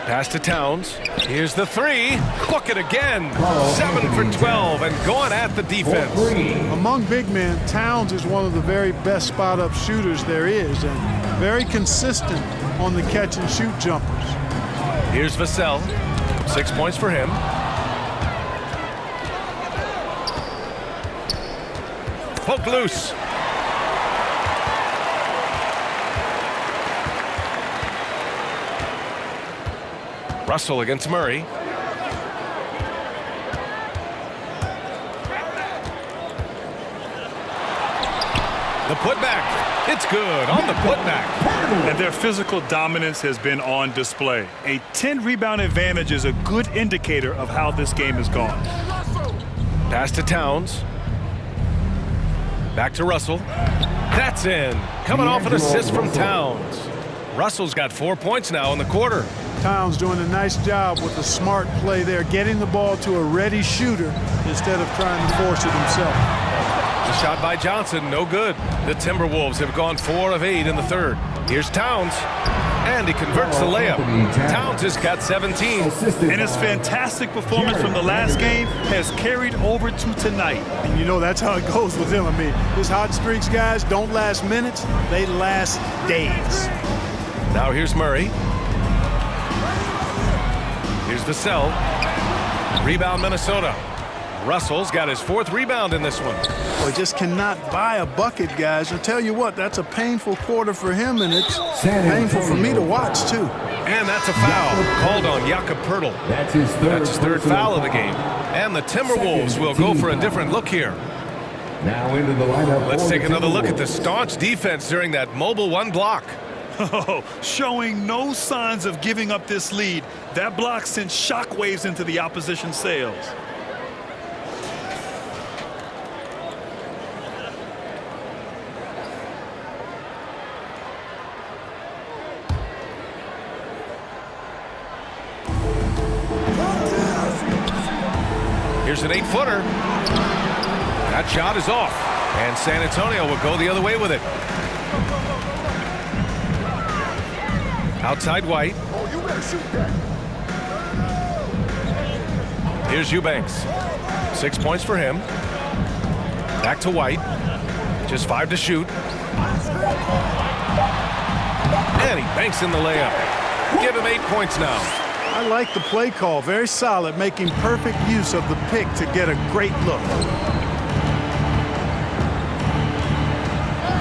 Pass to Towns. Here's the three. Book it again. 7 for 12 and going at the defense. Among big men, Towns is one of the very best spot-up shooters there is and very consistent on the catch-and-shoot jumpers. Here's Vassell. 6 points for him. Poke loose. Russell against Murray. The putback. It's good on the putback. And their physical dominance has been on display. A 10-rebound advantage is a good indicator of how this game has gone. Pass to Towns. Back to Russell. That's in. Coming off an assist from Towns. Russell's got 4 points now in the quarter. Towns doing a nice job with the smart play there, getting the ball to a ready shooter instead of trying to force it himself. The shot by Johnson, no good. The Timberwolves have gone 4 of 8 in the third. Here's Towns. And he converts the layup. Towns has got 17. And his fantastic performance from the last game has carried over to tonight. And you know that's how it goes with him. I mean, his hot streaks, guys, don't last minutes. They last days. Now here's Murray. Here's Vassell. Rebound Minnesota. Russell's got his 4th rebound in this one. Well, he just cannot buy a bucket, guys. I'll tell you what, that's a painful quarter for him, and it's painful for me to watch, too. And that's a foul called on Jakob Poeltl. That's his 3rd foul of the game. And the Timberwolves will go for a different look here. Now into the lineup. Let's take another look at the staunch defense during that mobile 1 block. Oh, showing no signs of giving up this lead. That block sent shockwaves into the opposition sails. Here's an 8-footer. That shot is off. And San Antonio will go the other way with it. Outside White. Oh, you better shoot that. Here's Eubanks. 6 points for him. Back to White. Just 5 to shoot. And he banks in the layup. Give him 8 points now. I like the play call. Very solid, making perfect use of the pick to get a great look.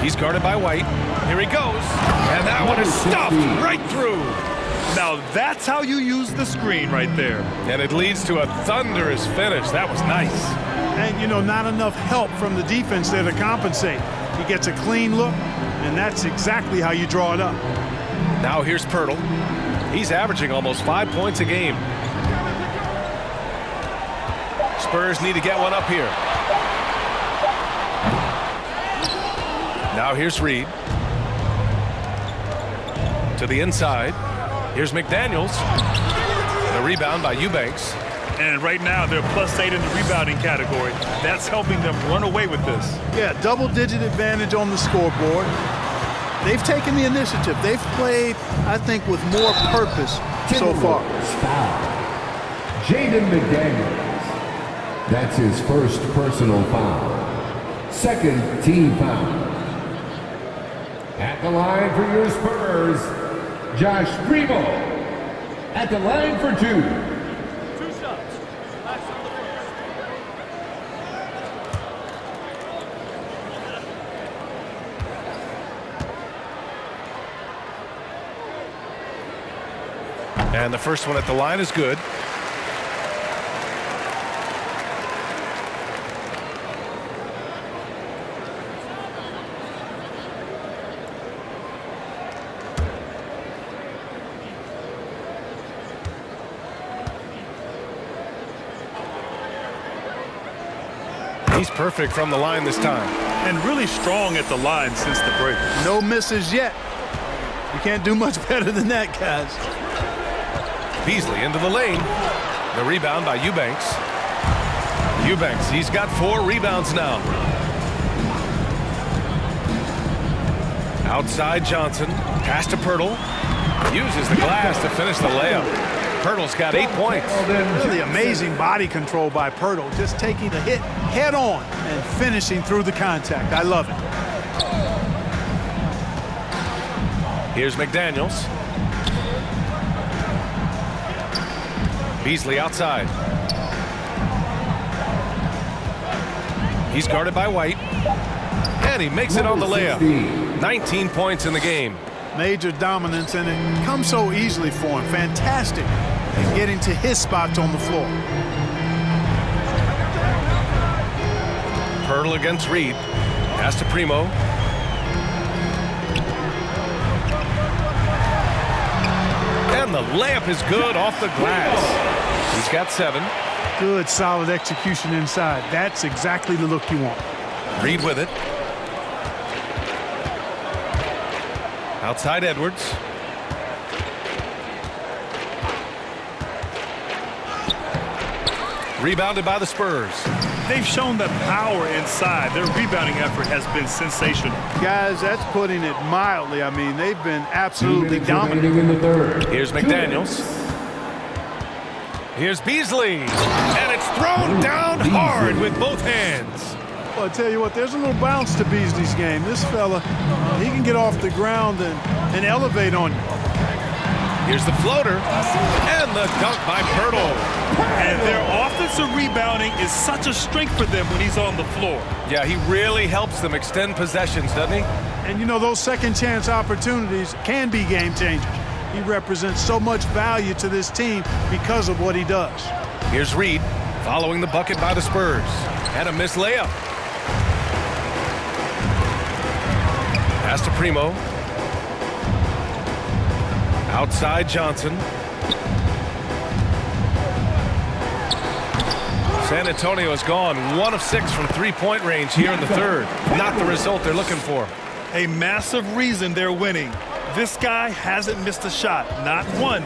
He's guarded by White. Here he goes. And that one is stuffed right through. Now that's how you use the screen right there. And it leads to a thunderous finish. That was nice. And, you know, not enough help from the defense there to compensate. He gets a clean look, and that's exactly how you draw it up. Now here's Poeltl. He's averaging almost 5 points a game. Spurs need to get one up here. Now here's Reed. To the inside. Here's McDaniels. The rebound by Eubanks. And right now, they're +8 in the rebounding category. That's helping them run away with this. Yeah, double-digit advantage on the scoreboard. They've taken the initiative. They've played, I think, with more purpose so far. Jaden McDaniels. That's his first personal foul. Second team foul. At the line for your Spurs, Josh Primo. At the line for 2. And the first one at the line is good. He's perfect from the line this time. And really strong at the line since the break. No misses yet. You can't do much better than that, guys. Beasley into the lane. The rebound by Eubanks. Eubanks, he's got 4 rebounds now. Outside Johnson. Pass to Pirtle. Uses the glass to finish the layup. Pirtle's got 8 points. Really amazing body control by Pirtle. Just taking the hit head on and finishing through the contact. I love it. Here's McDaniels. Beasley outside. He's guarded by White. And he makes it on the layup. 19 points in the game. Major dominance, and it comes so easily for him. Fantastic in getting to his spots on the floor. Pirtle against Reed. Pass to Primo. And the layup is good off the glass. He's got 7. Good, solid execution inside. That's exactly the look you want. Reed with it. Outside Edwards. Rebounded by the Spurs. They've shown the power inside. Their rebounding effort has been sensational. Guys, that's putting it mildly. I mean, they've been absolutely dominant. In the third. Here's McDaniels. Here's Beasley. And it's thrown down hard with both hands. Well, I tell you what, there's a little bounce to Beasley's game. This fella, he can get off the ground and elevate on you. Here's the floater. And the dunk by Pirtle. And their offensive rebounding is such a strength for them when he's on the floor. Yeah, he really helps them extend possessions, doesn't he? And, you know, those second chance opportunities can be game changers. He represents so much value to this team because of what he does. Here's Reed following the bucket by the Spurs. And a missed layup. Pass to Primo. Outside Johnson. San Antonio has gone 1 of 6 from three-point range here in the third. Not the result they're looking for. A massive reason they're winning. This guy hasn't missed a shot, not one.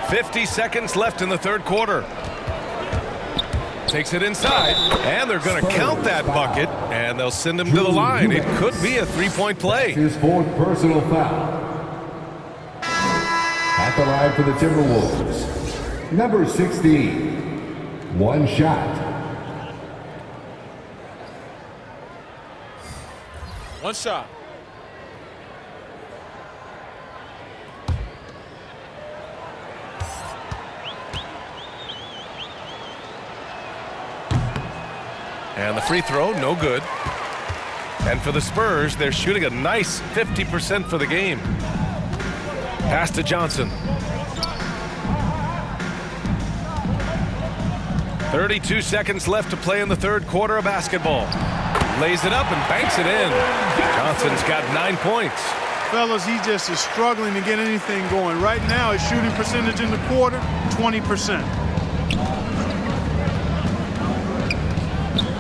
50 seconds left in the third quarter. Takes it inside, and they're going to count that bucket, and they'll send him to the line. It could be a three-point play. His 4th personal foul. At the line for the Timberwolves, number 16. 1 shot. 1 shot. And the free throw, no good. And for the Spurs, they're shooting a nice 50% for the game. Pass to Johnson. 32 seconds left to play in the third quarter of basketball. Lays it up and banks it in. Johnson's got 9 points. Fellas, he just is struggling to get anything going. Right now, his shooting percentage in the quarter, 20%.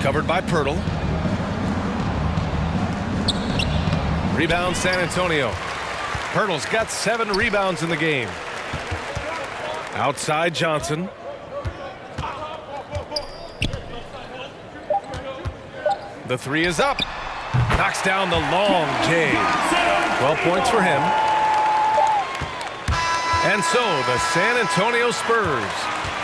Covered by Pirtle. Rebound San Antonio. Pirtle's got 7 rebounds in the game. Outside Johnson. The 3 is up. Knocks down the long J. 12 points for him. And so the San Antonio Spurs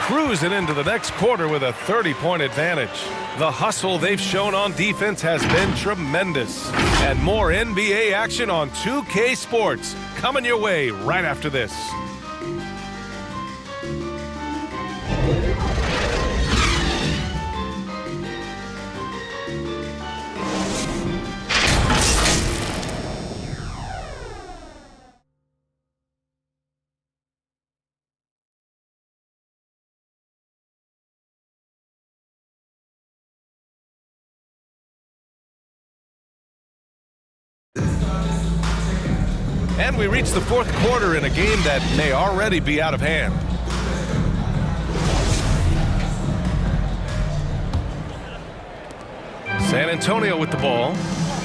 cruising into the next quarter with a 30-point advantage. The hustle they've shown on defense has been tremendous. And more NBA action on 2K Sports coming your way right after this. And we reach the fourth quarter in a game that may already be out of hand. San Antonio with the ball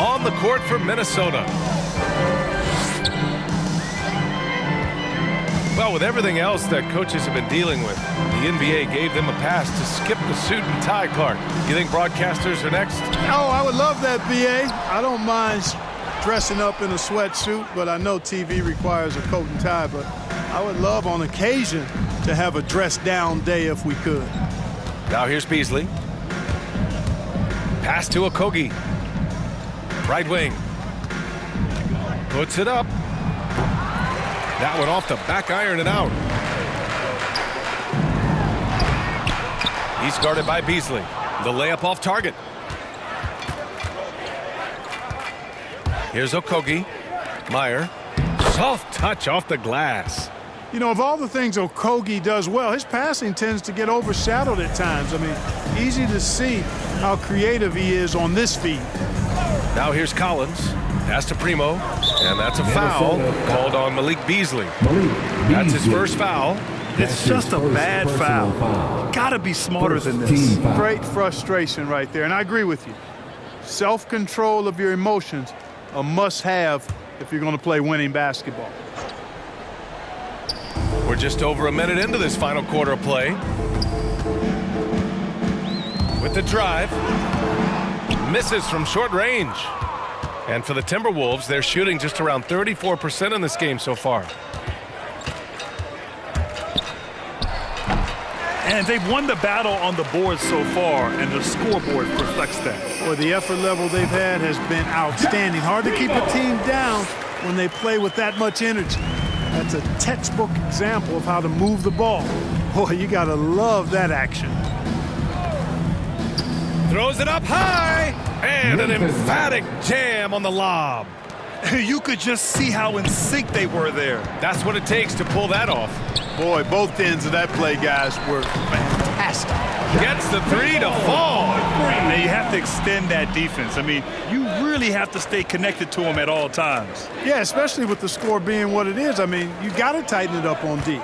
on the court for Minnesota. Well, with everything else that coaches have been dealing with, the NBA gave them a pass to skip the suit and tie, Clark. You think broadcasters are next? Oh, I would love that, BA. I don't mind dressing up in a sweatsuit, but I know TV requires a coat and tie, but I would love on occasion to have a dress-down day if we could. Now here's Beasley. Pass to Okogie. Right wing. Puts it up. That one off the back iron and out. He's guarded by Beasley. The layup off target. Here's Okogie. Meyer. Soft touch off the glass. You know, of all the things Okogie does well, his passing tends to get overshadowed at times. I mean, easy to see how creative he is on this feed. Now here's Collins. Pass to Primo. And that's a foul called on Malik Beasley. That's his first foul. It's just a bad foul. Gotta be smarter than this. Great frustration right there, and I agree with you. Self-control of your emotions, a must-have if you're going to play winning basketball. We're just over a minute into this final quarter of play. With the drive. Misses from short range. And for the Timberwolves, they're shooting just around 34% in this game so far. And they've won the battle on the board so far, and the scoreboard reflects that. Well, the effort level they've had has been outstanding. Hard to keep a team down when they play with that much energy. That's a textbook example of how to move the ball. Boy, you got to love that action. Throws it up high, and an emphatic jam on the lob. You could just see how in sync they were there. That's what it takes to pull that off. Boy, both ends of that play, guys, were fantastic. Gets the 3 to fall. Now you have to extend that defense. I mean, you really have to stay connected to them at all times. Yeah, especially with the score being what it is. I mean, you got to tighten it up on D.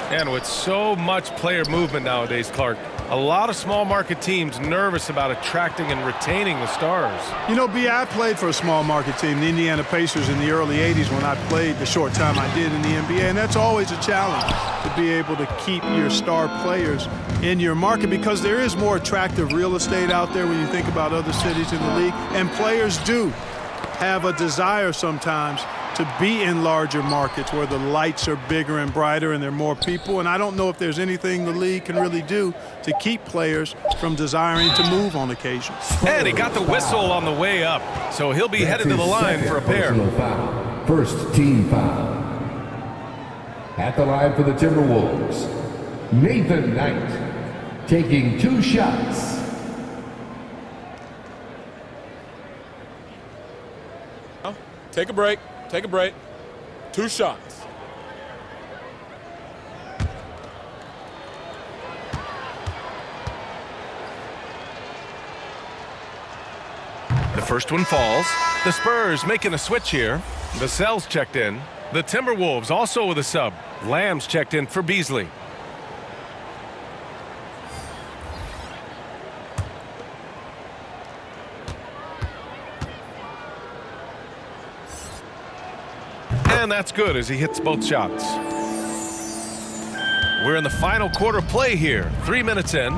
And with so much player movement nowadays, Clark, a lot of small market teams nervous about attracting and retaining the stars. You know, B, I played for a small market team, the Indiana Pacers, in the early 80s when I played the short time I did in the NBA, and that's always a challenge to be able to keep your star players in your market because there is more attractive real estate out there when you think about other cities in the league, and players do have a desire sometimes to be in larger markets where the lights are bigger and brighter and there are more people. And I don't know if there's anything the league can really do to keep players from desiring to move on occasion. And he got the whistle on the way up, so he'll be headed to the line for a pair. Foul. First team foul. At the line for the Timberwolves, Nathan Knight taking 2 shots. Take a break. Take a break. 2 shots. The first one falls. The Spurs making a switch here. Vassell's checked in. The Timberwolves also with a sub. Lamb's checked in for Beasley. And that's good as he hits both shots. We're in the final quarter play here. 3 minutes in.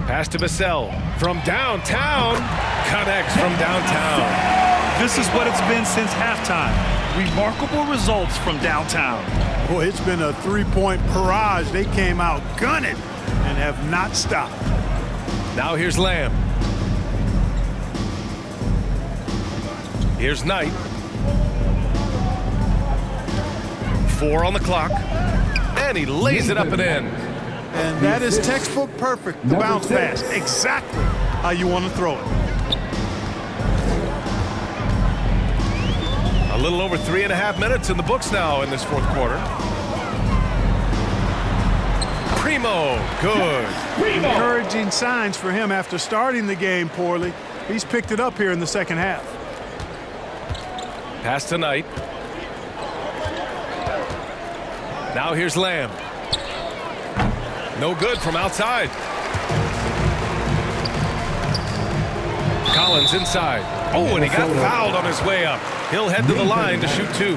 Pass to Vassell from downtown. Connects from downtown. This is what it's been since halftime. Remarkable results from downtown. Boy, it's been a three-point barrage. They came out gunning and have not stopped. Now here's Lamb. Here's Knight. 4 on the clock. And he lays it up and in. And that is textbook perfect. The bounce pass. Exactly how you want to throw it. A little over 3.5 minutes in the books now in this fourth quarter. Primo, good. Encouraging signs for him after starting the game poorly. He's picked it up here in the second half. Pass to Knight. Now here's Lamb. No good from outside. Collins inside. Oh, and he got fouled on his way up. He'll head to the line to shoot 2.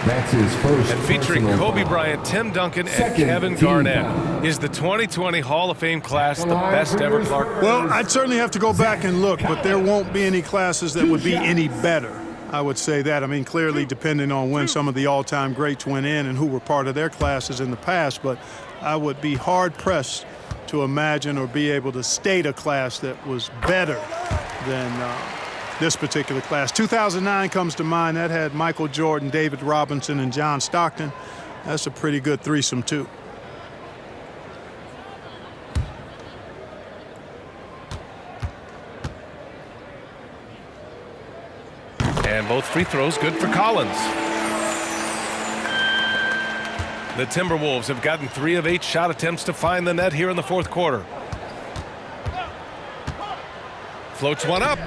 That's his first. And featuring Kobe Bryant, Tim Duncan, and Kevin Garnett. Is the 2020 Hall of Fame class the best ever, Clark? Well, I'd certainly have to go back and look, but there won't be any classes that would be any better. I would say that. I mean, clearly depending on when some of the all-time greats went in and who were part of their classes in the past, but I would be hard-pressed to imagine or be able to state a class that was better than this particular class. 2009 comes to mind. That had Michael Jordan, David Robinson, and John Stockton. That's a pretty good threesome, too. And both free throws good for Collins. The Timberwolves have gotten 3 of 8 shot attempts to find the net here in the fourth quarter. Floats one up.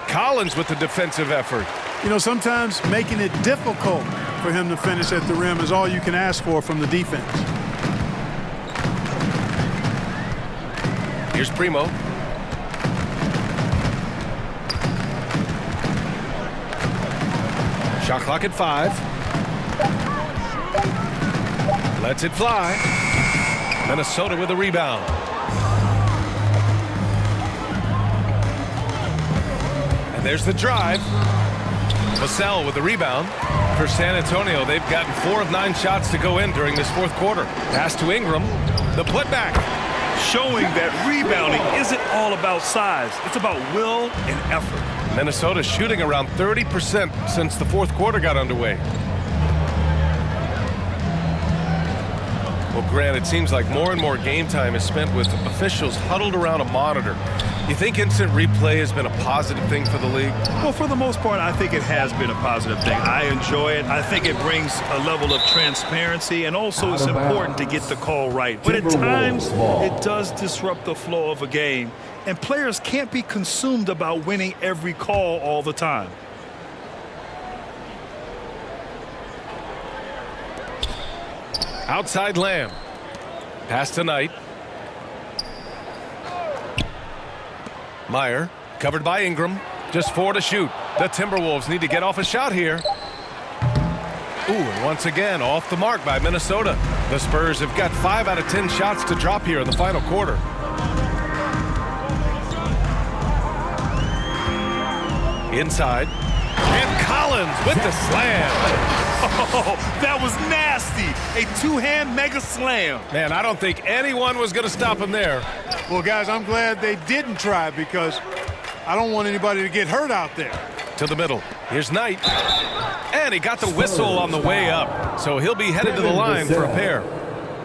Collins with the defensive effort. You know, sometimes making it difficult for him to finish at the rim is all you can ask for from the defense. Here's Primo. Shot clock at 5. Lets it fly. Minnesota with a rebound. And there's the drive. Vassell with the rebound. For San Antonio, they've gotten 4 of 9 shots to go in during this fourth quarter. Pass to Ingram. The putback. Showing that rebounding isn't all about size. It's about will and effort. Minnesota shooting around 30% since the fourth quarter got underway. Well, Grant, it seems like more and more game time is spent with officials huddled around a monitor. You think instant replay has been a positive thing for the league? Well, for the most part, I think it has been a positive thing. I enjoy it. I think it brings a level of transparency, and also it's important to get the call right. But at times, it does disrupt the flow of a game, and players can't be consumed about winning every call all the time. Outside Lamb. Pass to Knight. Meyer covered by Ingram. Just 4 to shoot. The Timberwolves need to get off a shot here. Ooh, and once again off the mark by Minnesota. The Spurs have got 5 out of 10 shots to drop here in the final quarter. Inside. And Collins with the slam. Oh, that was nasty. A 2-hand mega slam. Man, I don't think anyone was going to stop him there. Well, guys, I'm glad they didn't try because I don't want anybody to get hurt out there. To the middle. Here's Knight. And he got the whistle on the way up. So he'll be headed to the line for a pair.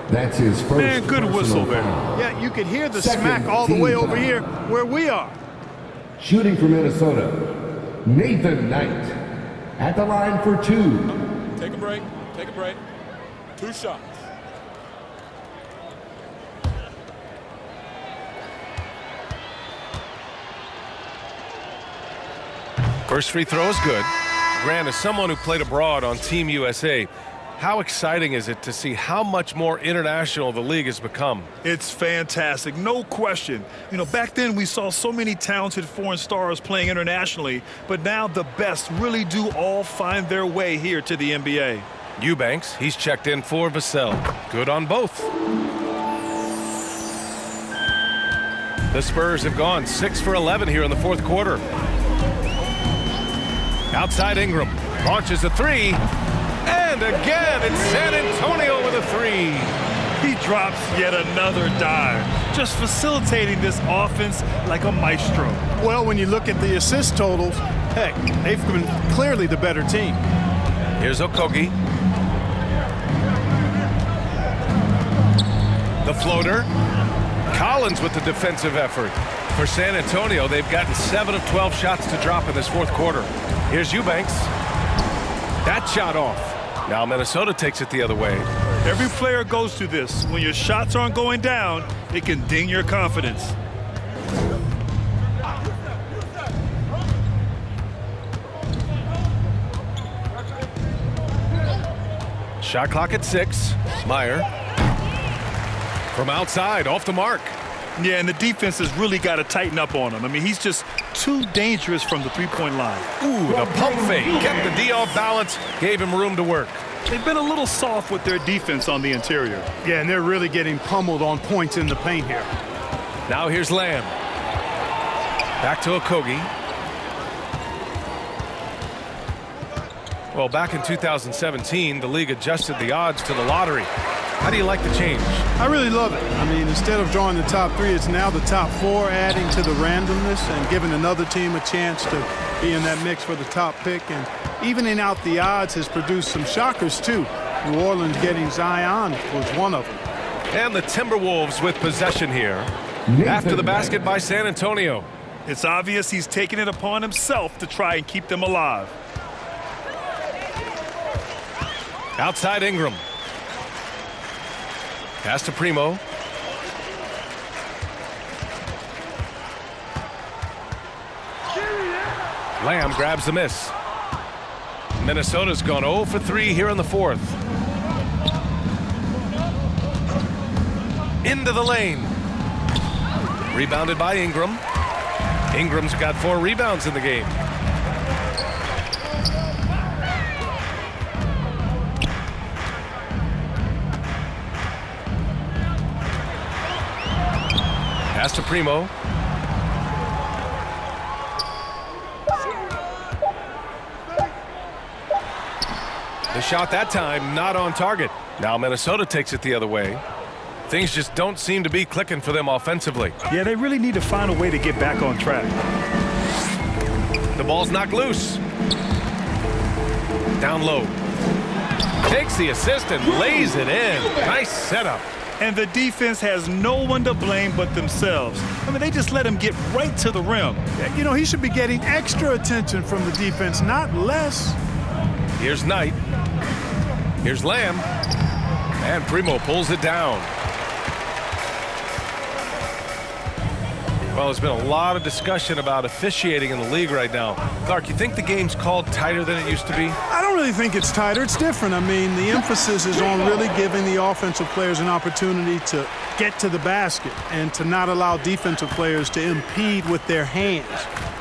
That's his first. Man, good whistle there. Yeah, you could hear the smack all the way over here where we are. Shooting for Minnesota, Nathan Knight. At the line for 2. Take a break. Take a break. 2 shots. First free throw is good. Grant, as someone who played abroad on Team USA, How exciting is it to see how much more international the league has become? It's fantastic, no question. You know, back then we saw so many talented foreign stars playing internationally, but now the best really do all find their way here to the NBA. Eubanks, he's checked in for Vassell. Good on both. The Spurs have gone 6 for 11 here in the fourth quarter. Outside Ingram, launches a three. And again, it's San Antonio with a three. He drops yet another dive, just facilitating this offense like a maestro. Well, when you look at the assist totals, heck, they've been clearly the better team. Here's Okogie. The floater. Collins with the defensive effort. For San Antonio, they've gotten 7 of 12 shots to drop in this fourth quarter. Here's Eubanks. That shot off. Now Minnesota takes it the other way. Every player goes through this. When your shots aren't going down, it can ding your confidence. Shot clock at 6. Meyer. From outside, off the mark. Yeah, and the defense has really got to tighten up on him. I mean, he's just too dangerous from the three-point line. Ooh, the pump fake. Kept the D off balance, gave him room to work. They've been a little soft with their defense on the interior. Yeah, and they're really getting pummeled on points in the paint here. Now here's Lamb. Back to Okogie. Well, back in 2017, the league adjusted the odds to the lottery. How do you like the change? I really love it. I mean, instead of drawing the top 3, it's now the top 4, adding to the randomness and giving another team a chance to be in that mix for the top pick. And evening out the odds has produced some shockers, too. New Orleans getting Zion was one of them. And the Timberwolves with possession here. After the basket by San Antonio. It's obvious he's taking it upon himself to try and keep them alive. Outside Ingram. Pass to Primo. Lamb grabs the miss. Minnesota's gone 0 for 3 here in the fourth. Into the lane. Rebounded by Ingram. Ingram's got 4 rebounds in the game. Pass to Primo. The shot that time not on target. Now Minnesota takes it the other way. Things just don't seem to be clicking for them offensively. Yeah, they really need to find a way to get back on track. The ball's knocked loose. Down low. Takes the assist and lays it in. Nice setup. And the defense has no one to blame but themselves. I mean, they just let him get right to the rim. You know, he should be getting extra attention from the defense, not less. Here's Knight. Here's Lamb. And Primo pulls it down. Well, there's been a lot of discussion about officiating in the league right now. Clark, you think the game's called tighter than it used to be? I don't really think it's tighter. It's different. I mean, the emphasis is on really giving the offensive players an opportunity to get to the basket and to not allow defensive players to impede with their hands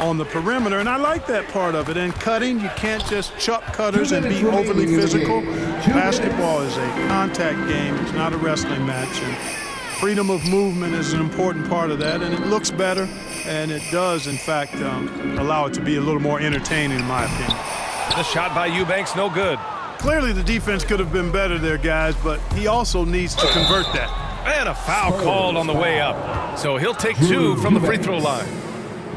on the perimeter. And I like that part of it. And cutting, you can't just chuck cutters and be overly physical. Basketball is a contact game. It's not a wrestling match. And freedom of movement is an important part of that, and it looks better, and it does, in fact, allow it to be a little more entertaining, in my opinion. The shot by Eubanks, no good. Clearly, the defense could have been better there, guys, but he also needs to convert that. And a foul called on the way up. So he'll take 2 from the free throw line.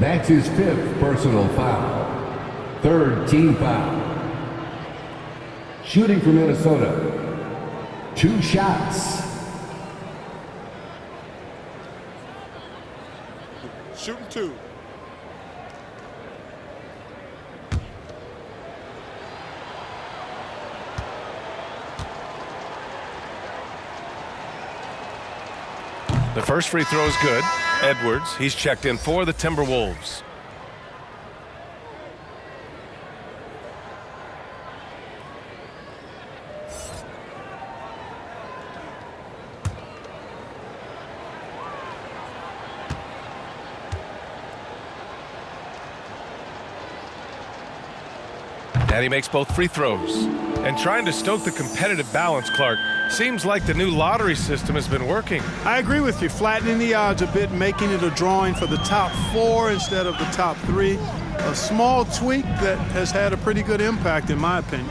That's his 5th personal foul. 3rd team foul. Shooting for Minnesota. 2 shots. Shooting 2. The first free throw is good. Edwards, he's checked in for the Timberwolves. And he makes both free throws. And trying to stoke the competitive balance, Clark, seems like the new lottery system has been working. I agree with you, flattening the odds a bit, making it a drawing for the top 4 instead of the top 3. A small tweak that has had a pretty good impact, in my opinion.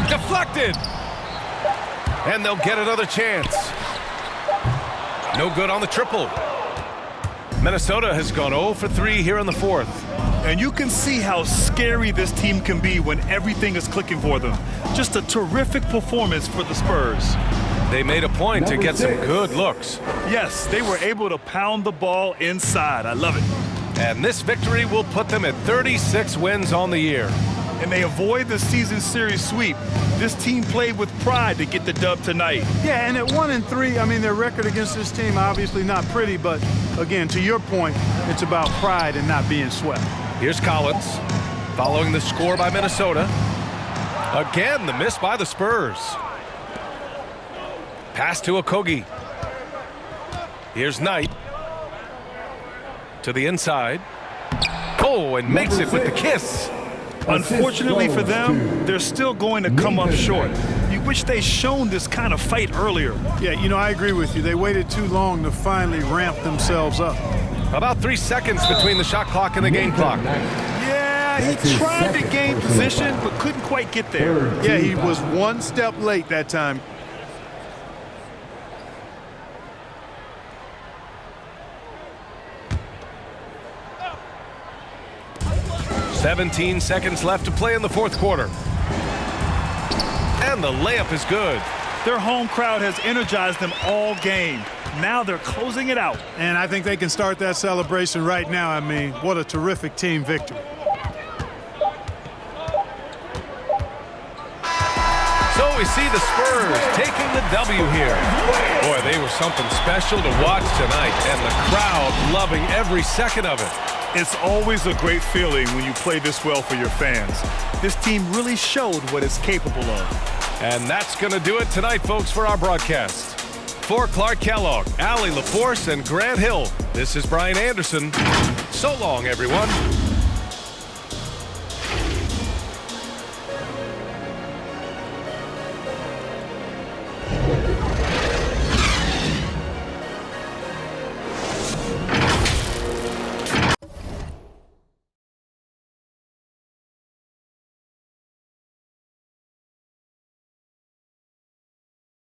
Deflected! And they'll get another chance. No good on the triple. Minnesota has gone 0 for 3 here in the 4th. And you can see how scary this team can be when everything is clicking for them. Just a terrific performance for the Spurs. They made a point to get some good looks. Yes, they were able to pound the ball inside. I love it. And this victory will put them at 36 wins on the year. And they avoid the season series sweep. This team played with pride to get the dub tonight. Yeah, and at 1-3, I mean, their record against this team obviously not pretty, but again, to your point, it's about pride and not being swept. Here's Collins, following the score by Minnesota. Again, the miss by the Spurs. Pass to Okogie. Here's Knight. To the inside. Oh, and makes it with the kiss. Unfortunately for them, they're still going to come up short. You wish they'd shown this kind of fight earlier. Yeah, you know, I agree with you. They waited too long to finally ramp themselves up. About 3 seconds between the shot clock and the game clock. Yeah, he tried to gain position, but couldn't quite get there. Yeah, he was one step late that time. "17 seconds left to play in the 4th quarter. And the layup is good. Their home crowd has energized them all game. Now they're closing it out. And I think they can start that celebration right now. I mean, what a terrific team victory. So we see the Spurs taking the W here. Boy, they were something special to watch tonight, and the crowd loving every second of it. It's always a great feeling when you play this well for your fans. This team really showed what it's capable of. And that's going to do it tonight, folks, for our broadcast. For Clark Kellogg, Allie LaForce, and Grant Hill, this is Brian Anderson. So long, everyone.